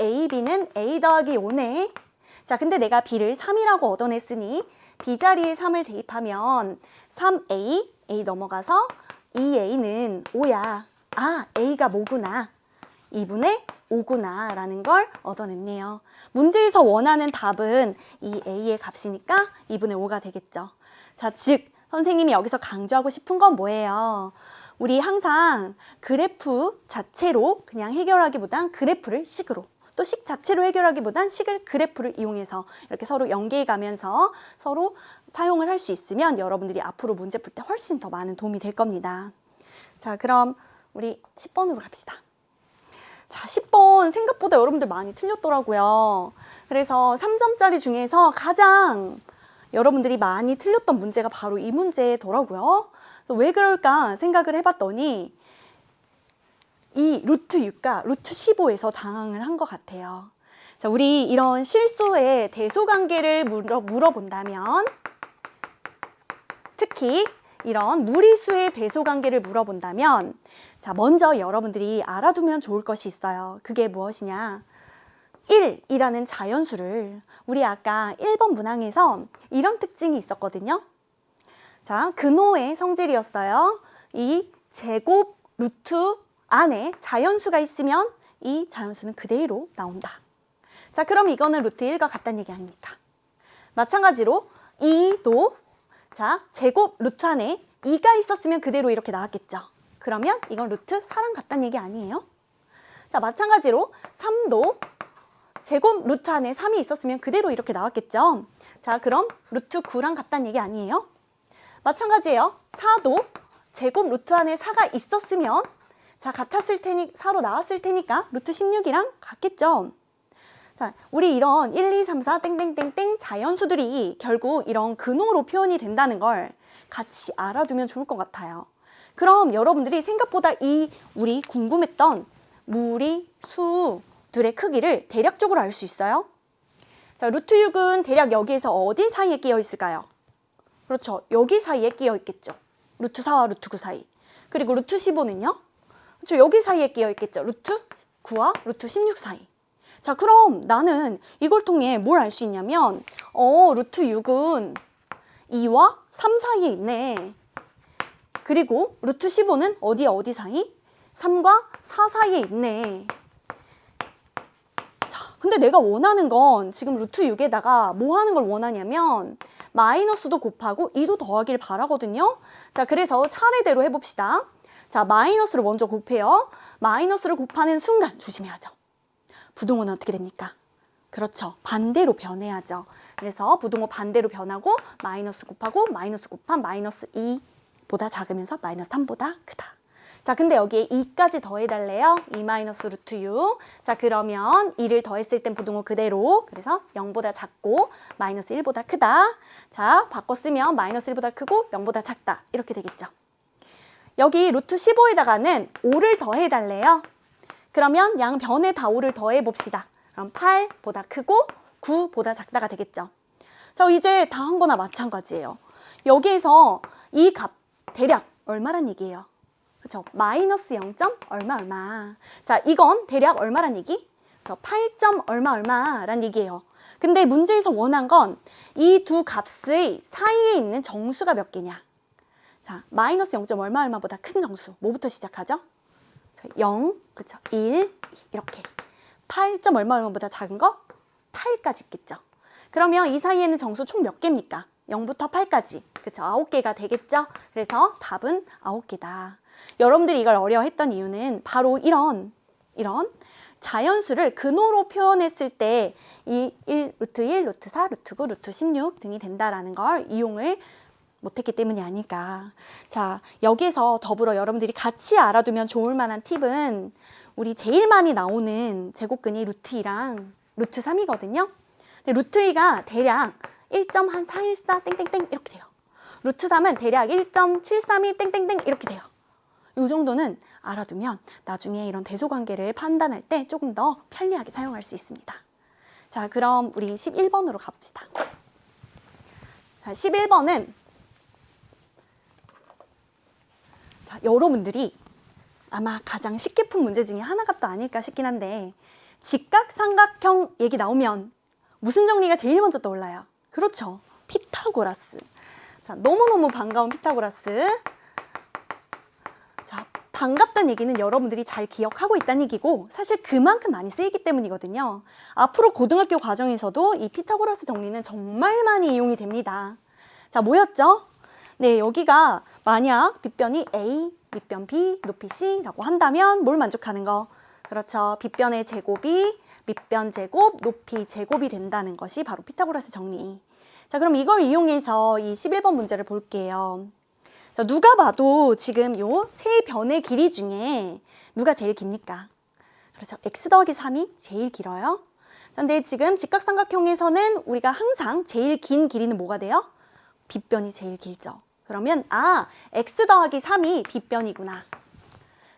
A, B는 A 더하기 5네. 자, 근데 내가 B를 3이라고 얻어냈으니 B 자리에 3을 대입하면 3A, A 넘어가서 2A는 5야. A가 뭐구나. 2분의 5구나 라는 걸 얻어냈네요. 문제에서 원하는 답은 이 A의 값이니까 2분의 5가 되겠죠. 자, 즉 선생님이 여기서 강조하고 싶은 건 뭐예요? 우리 항상 그래프 자체로 그냥 해결하기보단 그래프를 식으로 또 식 자체로 해결하기보단 식을 그래프를 이용해서 이렇게 서로 연계해 가면서 서로 사용을 할 수 있으면 여러분들이 앞으로 문제 풀 때 훨씬 더 많은 도움이 될 겁니다. 자, 그럼 우리 10번으로 갑시다. 자, 10번 생각보다 여러분들 많이 틀렸더라고요. 그래서 3점짜리 중에서 가장 여러분들이 많이 틀렸던 문제가 바로 이 문제더라고요. 왜 그럴까 생각을 해봤더니 이 루트 6과 루트 15에서 당황을 한 것 같아요. 자, 우리 이런 실수의 대소관계를 물어본다면 특히 이런 무리수의 대소관계를 물어본다면 자, 먼저 여러분들이 알아두면 좋을 것이 있어요. 그게 무엇이냐? 1이라는 자연수를 우리 아까 1번 문항에서 이런 특징이 있었거든요. 자, 근호의 성질이었어요. 이 제곱 루트 안에 자연수가 있으면 이 자연수는 그대로 나온다. 자, 그럼 이거는 루트 1과 같다는 얘기 아닙니까? 마찬가지로 2도 자, 제곱 루트 안에 2가 있었으면 그대로 이렇게 나왔겠죠. 그러면 이건 루트 4랑 같다는 얘기 아니에요? 자, 마찬가지로 3도 제곱 루트 안에 3이 있었으면 그대로 이렇게 나왔겠죠. 자, 그럼 루트 9랑 같다는 얘기 아니에요? 마찬가지예요. 4도 제곱 루트 안에 4가 있었으면 자, 같았을 테니 4로 나왔을 테니까 루트 16이랑 같겠죠. 자, 우리 이런 1, 2, 3, 4 땡땡땡땡 자연수들이 결국 이런 근호로 표현이 된다는 걸 같이 알아두면 좋을 것 같아요. 그럼 여러분들이 생각보다 이 우리 궁금했던 무리수들의 크기를 대략적으로 알 수 있어요. 자, 루트 6은 대략 여기에서 어디 사이에 끼어 있을까요? 그렇죠. 여기 사이에 끼어 있겠죠. 루트 4와 루트 9 사이. 그리고 루트 15는요? 그렇죠. 여기 사이에 끼어 있겠죠. 루트 9와 루트 16 사이. 자, 그럼 나는 이걸 통해 뭘 알 수 있냐면 루트 6은 2와 3 사이에 있네. 그리고 루트 15는 어디 사이? 3과 4 사이에 있네. 자, 근데 내가 원하는 건 지금 루트 6에다가 뭐 하는 걸 원하냐면 마이너스도 곱하고 2도 더하기를 바라거든요. 자, 그래서 차례대로 해봅시다. 자, 마이너스를 먼저 곱해요. 마이너스를 곱하는 순간 조심해야죠. 부동호는 어떻게 됩니까? 그렇죠. 반대로 변해야죠. 그래서 부동호 반대로 변하고 마이너스 곱하고 마이너스 곱한 마이너스 2보다 작으면서 마이너스 3보다 크다. 자, 근데 여기에 2까지 더해달래요. 2 마이너스 루트 6. 자, 그러면 2를 더했을 땐 부동호 그대로. 그래서 0보다 작고 마이너스 1보다 크다. 자, 바꿔 쓰면 마이너스 1보다 크고 0보다 작다. 이렇게 되겠죠. 여기 루트 15에다가는 5를 더해달래요. 그러면 양변에 다 5를 더해봅시다. 그럼 8보다 크고 9보다 작다가 되겠죠. 자, 이제 다 한 거나 마찬가지예요. 여기에서 이 값 대략 얼마란 얘기예요? 그렇죠? 마이너스 0. 얼마. 자, 이건 대략 얼마란 얘기? 그렇죠? 8. 얼마란 얘기예요. 근데 문제에서 원한 건 이 두 값의 사이에 있는 정수가 몇 개냐? 자, 마이너스 0. 얼마보다 큰 정수. 뭐부터 시작하죠? 0, 그렇죠? 1, 이렇게. 8. 얼마보다 작은 거? 8까지 있겠죠. 그러면 이 사이에는 정수 총 몇 개입니까? 0부터 8까지. 그렇죠? 9개가 되겠죠? 그래서 답은 9개다. 여러분들이 이걸 어려워했던 이유는 바로 이런 자연수를 근호로 표현했을 때 이 1, 루트 1, 루트 4, 루트 9, 루트 16 등이 된다라는 걸 이용을 못했기 때문이 아닐까. 자, 여기에서 더불어 여러분들이 같이 알아두면 좋을 만한 팁은 우리 제일 많이 나오는 제곱근이 루트 2랑 루트 3이거든요. 근데 루트 2가 대략 1.414 땡땡땡 이렇게 돼요. 루트 3은 대략 1.732 땡땡땡 이렇게 돼요. 이 정도는 알아두면 나중에 이런 대소관계를 판단할 때 조금 더 편리하게 사용할 수 있습니다. 자, 그럼 우리 11번으로 가봅시다. 자, 11번은 자, 여러분들이 아마 가장 쉽게 푼 문제 중에 하나가 또 아닐까 싶긴 한데 직각삼각형 얘기 나오면 무슨 정리가 제일 먼저 떠올라요? 그렇죠. 피타고라스. 자, 너무너무 반가운 피타고라스. 자, 반갑다는 얘기는 여러분들이 잘 기억하고 있다는 얘기고 사실 그만큼 많이 쓰이기 때문이거든요. 앞으로 고등학교 과정에서도 이 피타고라스 정리는 정말 많이 이용이 됩니다. 자, 뭐였죠? 네, 여기가 만약 빗변이 A, 밑변 B, 높이 C라고 한다면 뭘 만족하는 거? 그렇죠. 빗변의 제곱이 밑변 제곱, 높이 제곱이 된다는 것이 바로 피타고라스 정리. 자, 그럼 이걸 이용해서 이 11번 문제를 볼게요. 자, 누가 봐도 지금 요 세 변의 길이 중에 누가 제일 깁니까? 그렇죠. x 더하기 3이 제일 길어요. 근데 지금 직각삼각형에서는 우리가 항상 제일 긴 길이는 뭐가 돼요? 빗변이 제일 길죠. 그러면 x 더하기 3이 빗변이구나.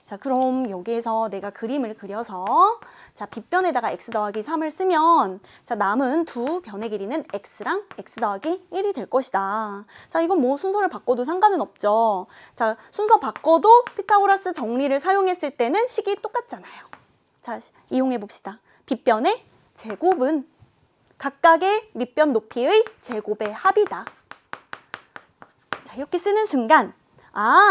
자, 그럼 여기에서 내가 그림을 그려서 자, 빗변에다가 x 더하기 3을 쓰면 자, 남은 두 변의 길이는 x랑 x 더하기 1이 될 것이다. 자, 이건 뭐 순서를 바꿔도 상관은 없죠. 자, 순서 바꿔도 피타고라스 정리를 사용했을 때는 식이 똑같잖아요. 자, 이용해 봅시다. 빗변의 제곱은 각각의 밑변 높이의 제곱의 합이다. 자, 이렇게 쓰는 순간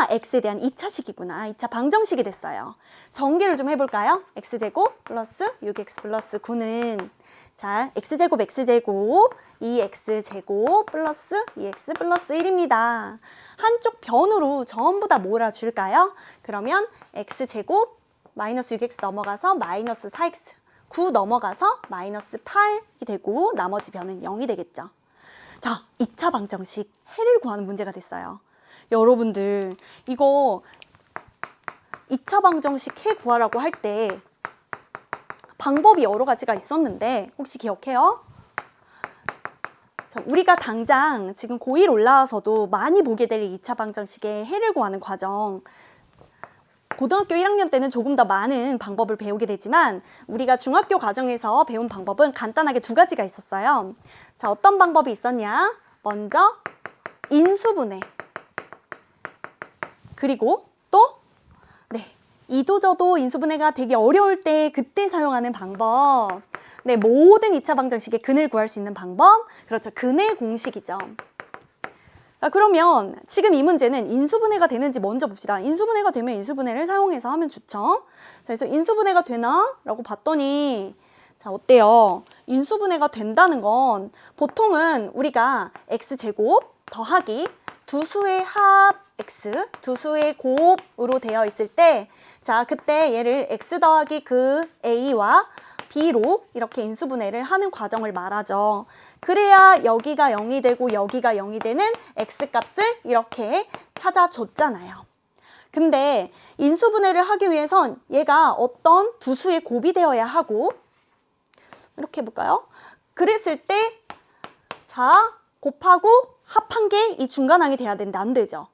x에 대한 2차식이구나. 2차 방정식이 됐어요. 전개를 좀 해볼까요? x제곱 플러스 6x 플러스 9는 자, x제곱 2x제곱 플러스 2x 플러스 1입니다. 한쪽 변으로 전부 다 몰아줄까요? 그러면 x제곱 마이너스 6x 넘어가서 마이너스 4x 9 넘어가서 마이너스 8이 되고 나머지 변은 0이 되겠죠. 자, 2차 방정식 해를 구하는 문제가 됐어요. 여러분들 이거 2차 방정식 해 구하라고 할 때 방법이 여러 가지가 있었는데 혹시 기억해요? 자, 우리가 당장 지금 고1 올라와서도 많이 보게 될 2차 방정식의 해를 구하는 과정 고등학교 1학년 때는 조금 더 많은 방법을 배우게 되지만 우리가 중학교 과정에서 배운 방법은 간단하게 두 가지가 있었어요. 자, 어떤 방법이 있었냐? 먼저 인수분해 그리고 또 이도저도 인수분해가 되게 어려울 때 그때 사용하는 방법 모든 2차 방정식의 근을 구할 수 있는 방법 그렇죠. 근의 공식이죠. 자, 그러면 지금 이 문제는 인수분해가 되는지 먼저 봅시다. 인수분해가 되면 인수분해를 사용해서 하면 좋죠. 자, 그래서 인수분해가 되나? 라고 봤더니 자, 어때요? 인수분해가 된다는 건 보통은 우리가 x제곱 더하기 두 수의 합 x, 두 수의 곱으로 되어 있을 때 자, 그때 얘를 x 더하기 그 a와 b로 이렇게 인수분해를 하는 과정을 말하죠. 그래야 여기가 0이 되고 여기가 0이 되는 x값을 이렇게 찾아줬잖아요. 근데 인수분해를 하기 위해선 얘가 어떤 두 수의 곱이 되어야 하고 이렇게 해볼까요? 그랬을 때 자, 곱하고 합한 게 이 중간항이 돼야 되는데 안 되죠.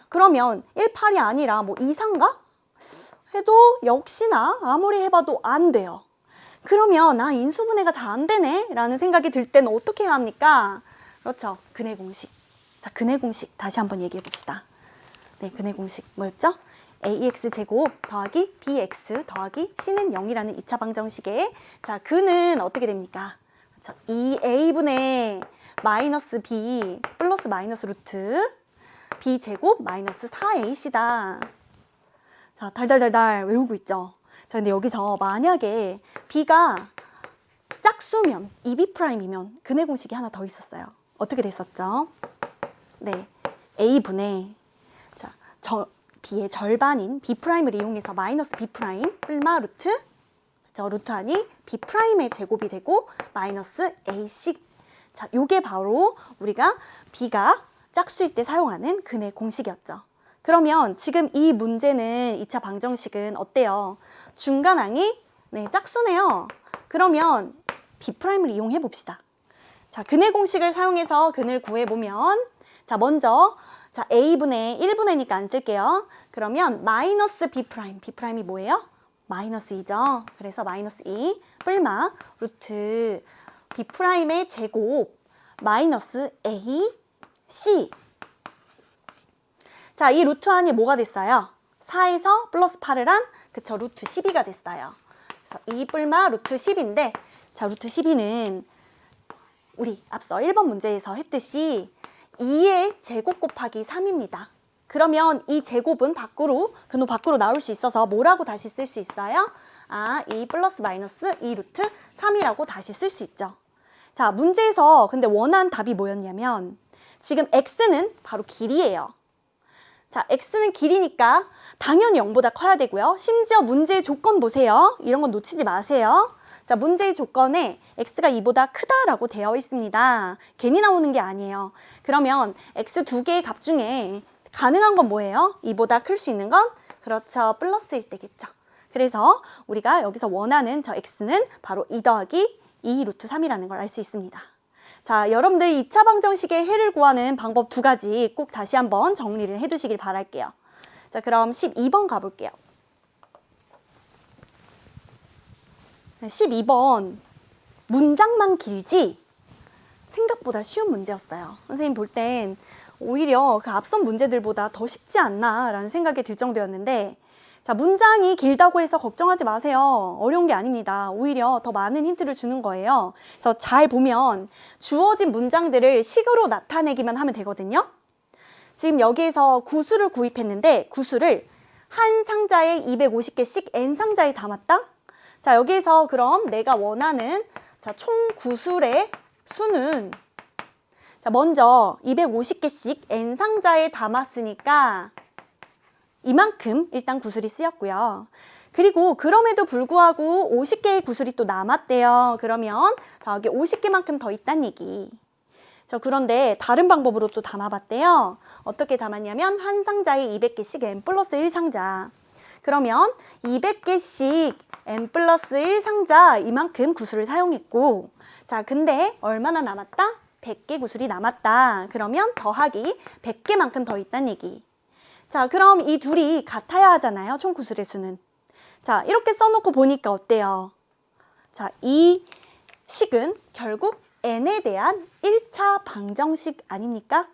그러면 18이 아니라 뭐 2사인가? 해도 역시나 아무리 해봐도 안 돼요. 그러면 인수분해가 잘 안 되네 라는 생각이 들 때는 어떻게 해야 합니까? 그렇죠. 근해 공식. 자, 근해 공식 다시 한번 얘기해 봅시다. 네, 근해 공식 뭐였죠? ax제곱 더하기 bx 더하기 c는 0이라는 2차 방정식에 자, 근은 어떻게 됩니까? 그렇죠. 2a분의 마이너스 b 플러스 마이너스 루트 b제곱 마이너스 4ac다. 자, 달달달달 외우고 있죠? 자, 근데 여기서 만약에 b가 짝수면 2b'이면 근해 공식이 하나 더 있었어요. 어떻게 됐었죠? 네, a분의 자, b의 절반인 b'을 이용해서 마이너스 b' 뿔마 루트 루트 안이 b'의 제곱이 되고 마이너스 a씩 자, 요게 바로 우리가 b가 짝수일 때 사용하는 근해 공식이었죠. 그러면 지금 이 문제는 2차 방정식은 어때요? 중간항이 네, 짝수네요. 그러면 b'을 이용해 봅시다. 자, 근해 공식을 사용해서 근을 구해보면 자, 먼저 자, a분의 1분의니까 안 쓸게요. 그러면 마이너스 b'이 뭐예요? 마이너스 2죠. 그래서 마이너스 2 뿔마 루트 b'의 제곱 마이너스 a c 자, 이 루트 안이 뭐가 됐어요? 4에서 플러스 8을 한 그쵸, 루트 12가 됐어요. 그래서 2 뿔마 루트 10인데 자, 루트 12는 우리 앞서 1번 문제에서 했듯이 2의 제곱 곱하기 3입니다. 그러면 이 제곱은 근호 밖으로 나올 수 있어서 뭐라고 다시 쓸 수 있어요? 2 플러스 마이너스 2 루트 3이라고 다시 쓸 수 있죠. 자, 문제에서 근데 원한 답이 뭐였냐면 지금 x는 바로 길이에요. 자, x는 길이니까 당연히 0보다 커야 되고요. 심지어 문제의 조건 보세요. 이런 건 놓치지 마세요. 자, 문제의 조건에 x가 2보다 크다라고 되어 있습니다. 괜히 나오는 게 아니에요. 그러면 x 두 개의 값 중에 가능한 건 뭐예요? 2보다 클 수 있는 건? 그렇죠. 플러스일 때겠죠. 그래서 우리가 여기서 원하는 저 x는 바로 2 더하기 2 루트 3이라는 걸 알 수 있습니다. 자, 여러분들 2차 방정식의 해를 구하는 방법 두 가지 꼭 다시 한번 정리를 해두시길 바랄게요. 자, 그럼 12번 가볼게요. 12번 문장만 길지 생각보다 쉬운 문제였어요. 선생님 볼 땐 오히려 그 앞선 문제들보다 더 쉽지 않나 라는 생각이 들 정도였는데 자, 문장이 길다고 해서 걱정하지 마세요. 어려운 게 아닙니다. 오히려 더 많은 힌트를 주는 거예요. 그래서 잘 보면 주어진 문장들을 식으로 나타내기만 하면 되거든요. 지금 여기에서 구수를 구입했는데 구수를 한 상자에 250개씩 n 상자에 담았다? 자, 여기에서 그럼 내가 원하는 자, 총 구술의 수는 자, 먼저 250개씩 n 상자에 담았으니까 이만큼 일단 구술이 쓰였고요. 그리고 그럼에도 불구하고 50개의 구술이 또 남았대요. 그러면 여기 50개만큼 더 있다는 얘기. 자, 그런데 다른 방법으로 또 담아봤대요. 어떻게 담았냐면 한 상자에 200개씩 n 플러스 1상자. 그러면 200개씩 n 플러스 1상자 이만큼 구술을 사용했고 자, 근데 얼마나 남았다? 100개 구술이 남았다. 그러면 더하기 100개만큼 더 있다는 얘기. 자, 그럼 이 둘이 같아야 하잖아요. 총 구술의 수는. 자, 이렇게 써놓고 보니까 어때요? 자, 이 식은 결국 n에 대한 1차 방정식 아닙니까?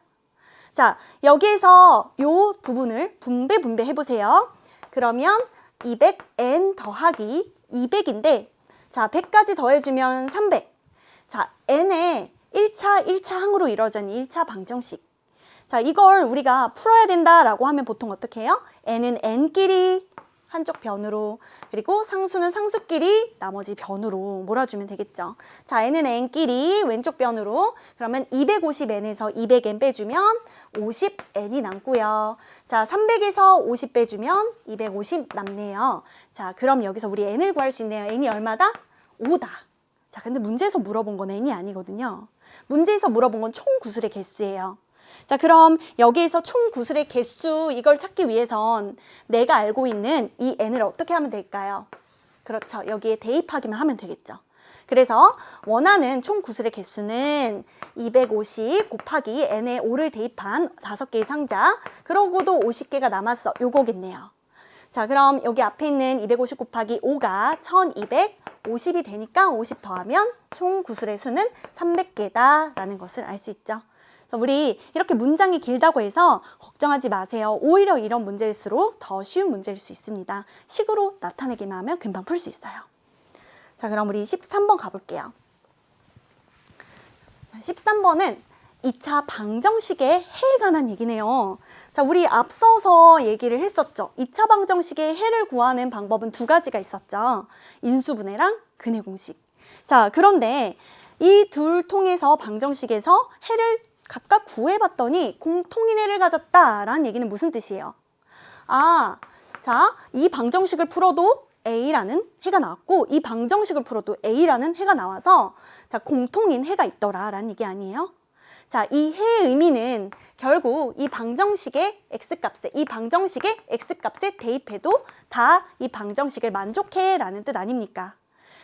자, 여기에서 이 부분을 분배 해보세요. 그러면 200n 더하기 200인데 자, 100까지 더해주면 300. 자, n의 1차 항으로 이루어진 1차 방정식. 자, 이걸 우리가 풀어야 된다라고 하면 보통 어떻게 해요? n은 n끼리 한쪽 변으로, 그리고 상수는 상수끼리 나머지 변으로 몰아주면 되겠죠. 자, n은 n끼리 왼쪽 변으로, 그러면 250n에서 200n 빼주면 50n이 남고요. 자, 300에서 50 빼주면 250 남네요. 자, 그럼 여기서 우리 n을 구할 수 있네요. n이 얼마다? 5다. 자, 근데 문제에서 물어본 건 n이 아니거든요. 문제에서 물어본 건 총 구슬의 개수예요. 자, 그럼 여기에서 총 구슬의 개수 이걸 찾기 위해선 내가 알고 있는 이 n을 어떻게 하면 될까요? 그렇죠. 여기에 대입하기만 하면 되겠죠. 그래서 원하는 총 구슬의 개수는 250 곱하기 n에 5를 대입한 5개의 상자, 그러고도 50개가 남았어. 요거겠네요. 자, 그럼 여기 앞에 있는 250 곱하기 5가 1250이 되니까 50 더하면 총 구슬의 수는 300개다라는 것을 알 수 있죠. 우리 이렇게 문장이 길다고 해서 걱정하지 마세요. 오히려 이런 문제일수록 더 쉬운 문제일 수 있습니다. 식으로 나타내기만 하면 금방 풀 수 있어요. 자, 그럼 우리 13번 가볼게요. 13번은 2차 방정식의 해에 관한 얘기네요. 자, 우리 앞서서 얘기를 했었죠. 2차 방정식의 해를 구하는 방법은 두 가지가 있었죠. 인수분해랑 근해공식. 자, 그런데 이 둘 통해서 방정식에서 해를 각각 구해봤더니 공통인 해를 가졌다라는 얘기는 무슨 뜻이에요? 아, 자, 이 방정식을 풀어도 A라는 해가 나왔고 이 방정식을 풀어도 A라는 해가 나와서 자, 공통인 해가 있더라라는 얘기 아니에요? 자, 이 해의 의미는 결국 이 방정식의 x값에 이 방정식의 x값에 대입해도 다 이 방정식을 만족해라는 뜻 아닙니까?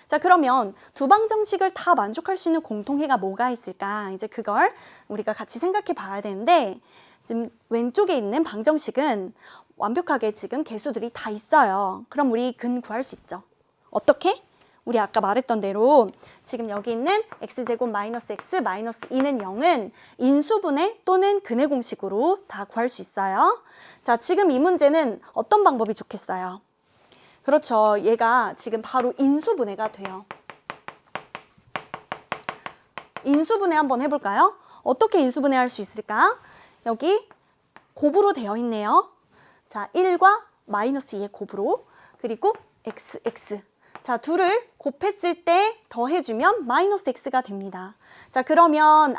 자, 그러면 두 방정식을 다 만족할 수 있는 공통해가 뭐가 있을까? 이제 그걸 우리가 같이 생각해 봐야 되는데 지금 왼쪽에 있는 방정식은 완벽하게 지금 개수들이 다 있어요. 그럼 우리 근 구할 수 있죠. 어떻게? 우리 아까 말했던 대로 지금 여기 있는 x제곱 마이너스 x 마이너스 2는 0은 인수분해 또는 근해 공식으로 다 구할 수 있어요. 자, 지금 이 문제는 어떤 방법이 좋겠어요? 그렇죠. 얘가 지금 바로 인수분해가 돼요. 인수분해 한번 해볼까요? 어떻게 인수분해할 수 있을까? 여기 곱으로 되어 있네요. 자, 1과 마이너스 2의 곱으로, 그리고 x. 자, 둘을 곱했을 때 더해주면 마이너스 x가 됩니다. 자, 그러면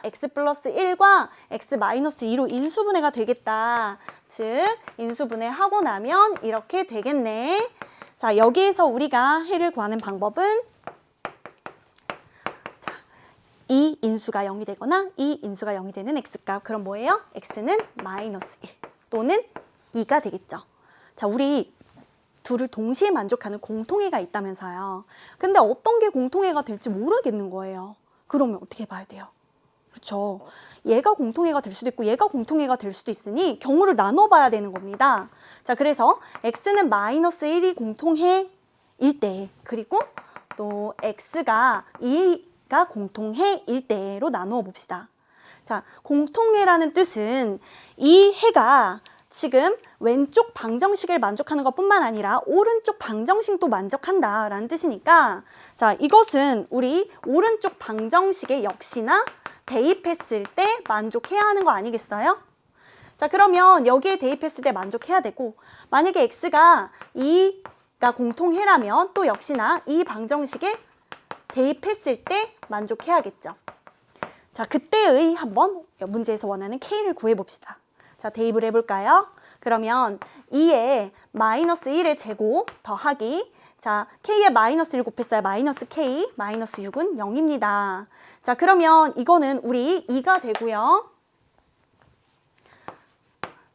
x 플러스 1과 x 마이너스 2로 인수분해가 되겠다. 즉, 인수분해하고 나면 이렇게 되겠네. 자, 여기에서 우리가 해를 구하는 방법은 자, 이 인수가 0이 되거나 이 인수가 0이 되는 x값. 그럼 뭐예요? x는 마이너스 1 또는 2가 되겠죠. 자, 우리 둘을 동시에 만족하는 공통해가 있다면서요. 근데 어떤 게 공통해가 될지 모르겠는 거예요. 그러면 어떻게 봐야 돼요? 그렇죠. 얘가 공통해가 될 수도 있고 얘가 공통해가 될 수도 있으니 경우를 나눠봐야 되는 겁니다. 자, 그래서 x는 마이너스 1이 공통해일 때, 그리고 또 x가 2가 공통해일 때로 나누어 봅시다. 자, 공통해라는 뜻은 이 해가 지금 왼쪽 방정식을 만족하는 것뿐만 아니라 오른쪽 방정식도 만족한다라는 뜻이니까 자, 이것은 우리 오른쪽 방정식에 역시나 대입했을 때 만족해야 하는 거 아니겠어요? 자, 그러면 여기에 대입했을 때 만족해야 되고 만약에 x가 2가 공통해라면 또 역시나 이 방정식에 대입했을 때 만족해야겠죠. 자, 그때의 한번 문제에서 원하는 k를 구해봅시다. 자, 대입을 해볼까요? 그러면 2에 마이너스 1의 제곱 더하기 자, k에 마이너스 1 곱했어요. 마이너스 k, 마이너스 6은 0입니다. 자, 그러면 이거는 우리 2가 되고요.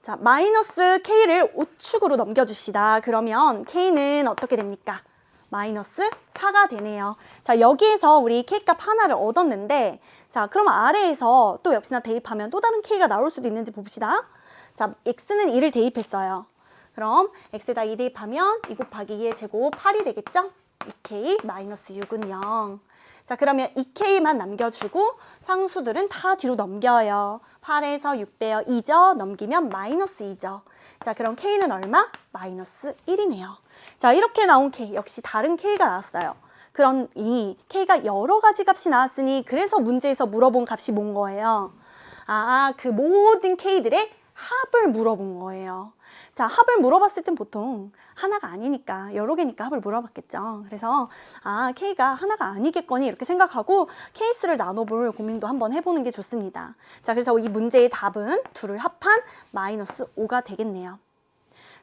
자, 마이너스 k를 우측으로 넘겨줍시다. 그러면 k는 어떻게 됩니까? 마이너스 4가 되네요. 자, 여기에서 우리 k값 하나를 얻었는데 자, 그럼 아래에서 또 역시나 대입하면 또 다른 k가 나올 수도 있는지 봅시다. 자, x는 2를 대입했어요. 그럼 x에다 2 대입하면 2 곱하기 2의 제곱 8이 되겠죠? 2k 마이너스 6은 0. 자, 그러면 2k만 남겨주고 상수들은 다 뒤로 넘겨요. 8에서 6 빼요 2죠? 넘기면 마이너스 2죠. 자, 그럼 k는 얼마? 마이너스 1이네요. 자, 이렇게 나온 k, 역시 다른 k가 나왔어요. 그런 이 k가 여러 가지 값이 나왔으니 그래서 문제에서 물어본 값이 뭔 거예요? 그 모든 K들의 합을 물어본 거예요. 자, 합을 물어봤을 땐 보통 하나가 아니니까 여러 개니까 합을 물어봤겠죠. 그래서 K가 하나가 아니겠거니 이렇게 생각하고 케이스를 나눠볼 고민도 한번 해보는 게 좋습니다. 자, 그래서 이 문제의 답은 둘을 합한 마이너스 5가 되겠네요.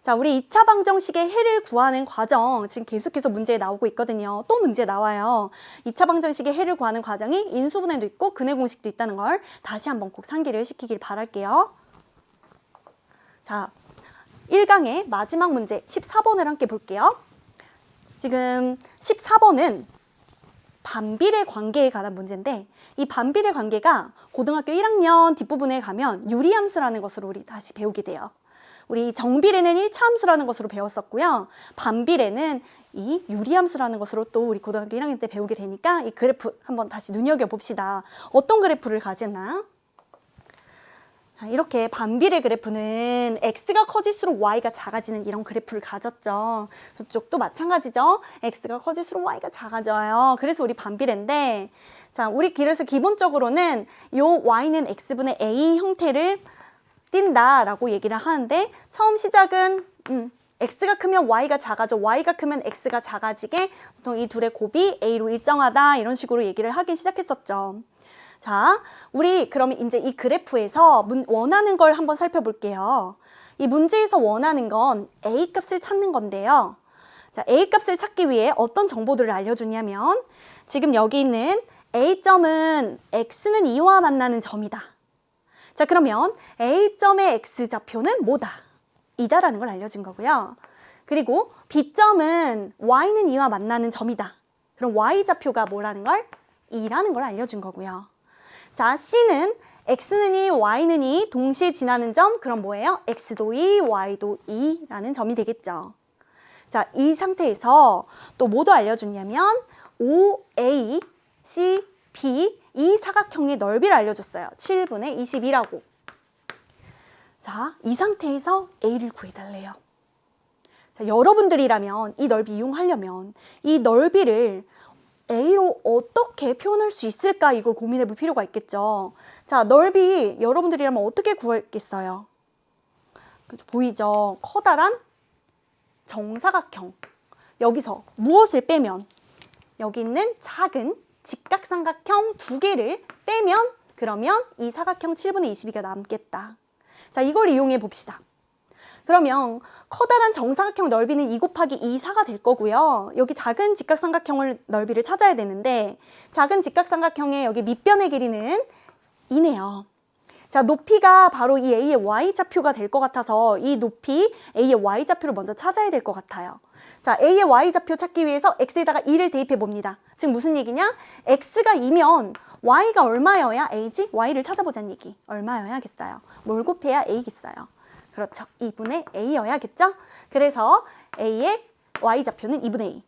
자, 우리 2차 방정식의 해를 구하는 과정 지금 계속해서 문제에 나오고 있거든요. 또 문제 나와요. 2차 방정식의 해를 구하는 과정이 인수분해도 있고 근해 공식도 있다는 걸 다시 한번 꼭 상기를 시키길 바랄게요. 자, 1강의 마지막 문제 14번을 함께 볼게요. 지금 14번은 반비례 관계에 관한 문제인데 이 반비례 관계가 고등학교 1학년 뒷부분에 가면 유리함수라는 것으로 우리 다시 배우게 돼요. 우리 정비례는 1차 함수라는 것으로 배웠었고요. 반비례는 이 유리함수라는 것으로 또 우리 고등학교 1학년 때 배우게 되니까 이 그래프 한번 다시 눈여겨봅시다. 어떤 그래프를 가졌나? 이렇게 반비례 그래프는 x가 커질수록 y가 작아지는 이런 그래프를 가졌죠. 저쪽도 마찬가지죠. x가 커질수록 y가 작아져요. 그래서 우리 반비례인데, 자, 우리 그래서 기본적으로는 요 y는 x분의 a 형태를 띈다라고 얘기를 하는데, 처음 시작은 x가 크면 y가 작아져, y가 크면 x가 작아지게 보통 이 둘의 곱이 a로 일정하다 이런 식으로 얘기를 하기 시작했었죠. 자, 우리 그러면 이제 이 그래프에서 원하는 걸 한번 살펴볼게요. 이 문제에서 원하는 건 a 값을 찾는 건데요. 자, a 값을 찾기 위해 어떤 정보들을 알려주냐면 지금 여기 있는 a점은 x는 2와 만나는 점이다. 자, 그러면 A점의 X좌표는 뭐다? 이다라는 걸 알려준 거고요. 그리고 B점은 Y는 2와 만나는 점이다. 그럼 Y좌표가 뭐라는 걸? 2라는 걸 알려준 거고요. 자, C는 X는 2, Y는 2, 동시에 지나는 점, 그럼 뭐예요? X도 2, Y도 2라는 점이 되겠죠. 자, 이 상태에서 또 뭐도 알려줬냐면 OA, C, B 이 사각형의 넓이를 알려줬어요. 7분의 22라고. 자, 이 상태에서 A를 구해달래요. 자, 여러분들이라면 이 넓이 이용하려면 이 넓이를 A로 어떻게 표현할 수 있을까 이걸 고민해 볼 필요가 있겠죠. 자, 넓이 여러분들이라면 어떻게 구했겠어요? 보이죠? 커다란 정사각형. 여기서 무엇을 빼면 여기 있는 작은 직각삼각형 두 개를 빼면 그러면 이 사각형 7분의 22가 남겠다. 자, 이걸 이용해 봅시다. 그러면 커다란 정사각형 넓이는 2 곱하기 2, 4가 될 거고요. 여기 작은 직각삼각형을 넓이를 찾아야 되는데 작은 직각삼각형의 여기 밑변의 길이는 2네요. 자, 높이가 바로 이 A의 Y좌표가 될 것 같아서 이 높이 A의 Y좌표를 먼저 찾아야 될 것 같아요. 자, A의 Y좌표 찾기 위해서 X에다가 2를 대입해 봅니다. 지금 무슨 얘기냐? X가 2면 Y가 얼마여야 A지? Y를 찾아보자는 얘기. 얼마여야겠어요? 뭘 곱해야 A겠어요? 그렇죠. 2분의 A여야겠죠? 그래서 A의 Y좌표는 2분의 A.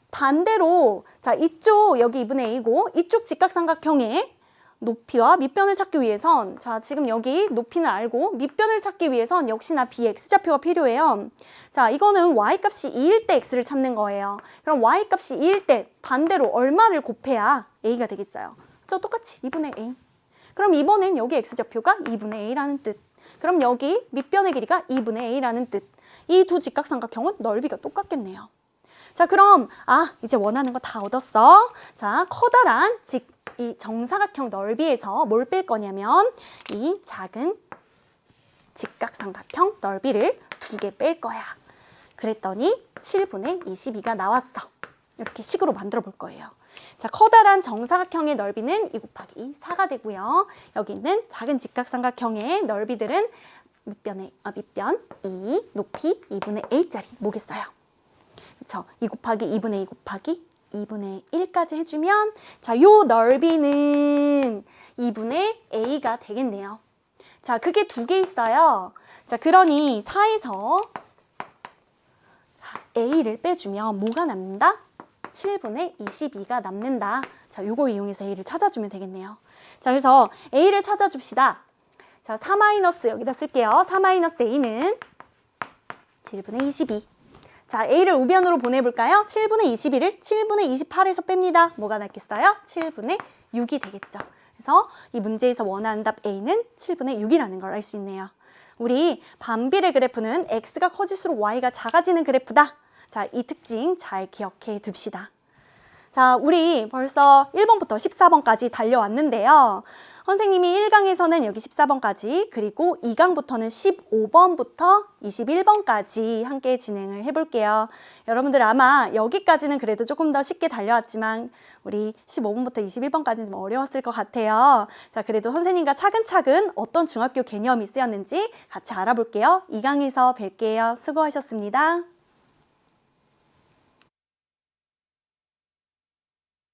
반대로 자, 이쪽 여기 2분의 A고 이쪽 직각삼각형의 높이와 밑변을 찾기 위해선 자, 지금 여기 높이는 알고 밑변을 찾기 위해선 역시나 Bx좌표가 필요해요. 자, 이거는 Y값이 2일 때 X를 찾는 거예요. 그럼 Y값이 2일 때 반대로 얼마를 곱해야 A가 되겠어요? 저 똑같이 2분의 A. 그럼 이번엔 여기 X좌표가 2분의 A라는 뜻. 그럼 여기 밑변의 길이가 2분의 A라는 뜻. 이 두 직각삼각형은 넓이가 똑같겠네요. 자, 그럼 이제 원하는 거 다 얻었어. 자, 커다란 이 정사각형 넓이에서 뭘 뺄 거냐면 이 작은 직각삼각형 넓이를 2개 뺄 거야. 그랬더니 7분의 22가 나왔어. 이렇게 식으로 만들어 볼 거예요. 자, 커다란 정사각형의 넓이는 2 곱하기 4가 되고요. 여기 있는 작은 직각삼각형의 넓이들은 밑변 2, 높이 2분의 A짜리 뭐겠어요? 그쵸? 2 곱하기 2분의 2 곱하기 2분의 1까지 해주면 자, 요 넓이는 2분의 A가 되겠네요. 자, 그게 2개 있어요. 자, 그러니 4에서 A를 빼주면 뭐가 남는다? 7분의 22가 남는다. 자, 요걸 이용해서 A를 찾아주면 되겠네요. 자, 그래서 A를 찾아줍시다. 자, 4 마이너스 여기다 쓸게요. 4 마이너스 A는 7분의 22. 자, A를 우변으로 보내볼까요? 7분의 22를 7분의 28에서 뺍니다. 뭐가 낫겠어요? 7분의 6이 되겠죠. 그래서 이 문제에서 원하는 답 A는 7분의 6이라는 걸 알 수 있네요. 우리 반비례 그래프는 x가 커질수록 y가 작아지는 그래프다. 자, 이 특징 잘 기억해 둡시다. 자, 우리 벌써 1번부터 14번까지 달려왔는데요. 선생님이 1강에서는 여기 14번까지, 그리고 2강부터는 15번부터 21번까지 함께 진행을 해볼게요. 여러분들 아마 여기까지는 그래도 조금 더 쉽게 달려왔지만 우리 15번부터 21번까지는 좀 어려웠을 것 같아요. 자, 그래도 선생님과 차근차근 어떤 중학교 개념이 쓰였는지 같이 알아볼게요. 2강에서 뵐게요. 수고하셨습니다.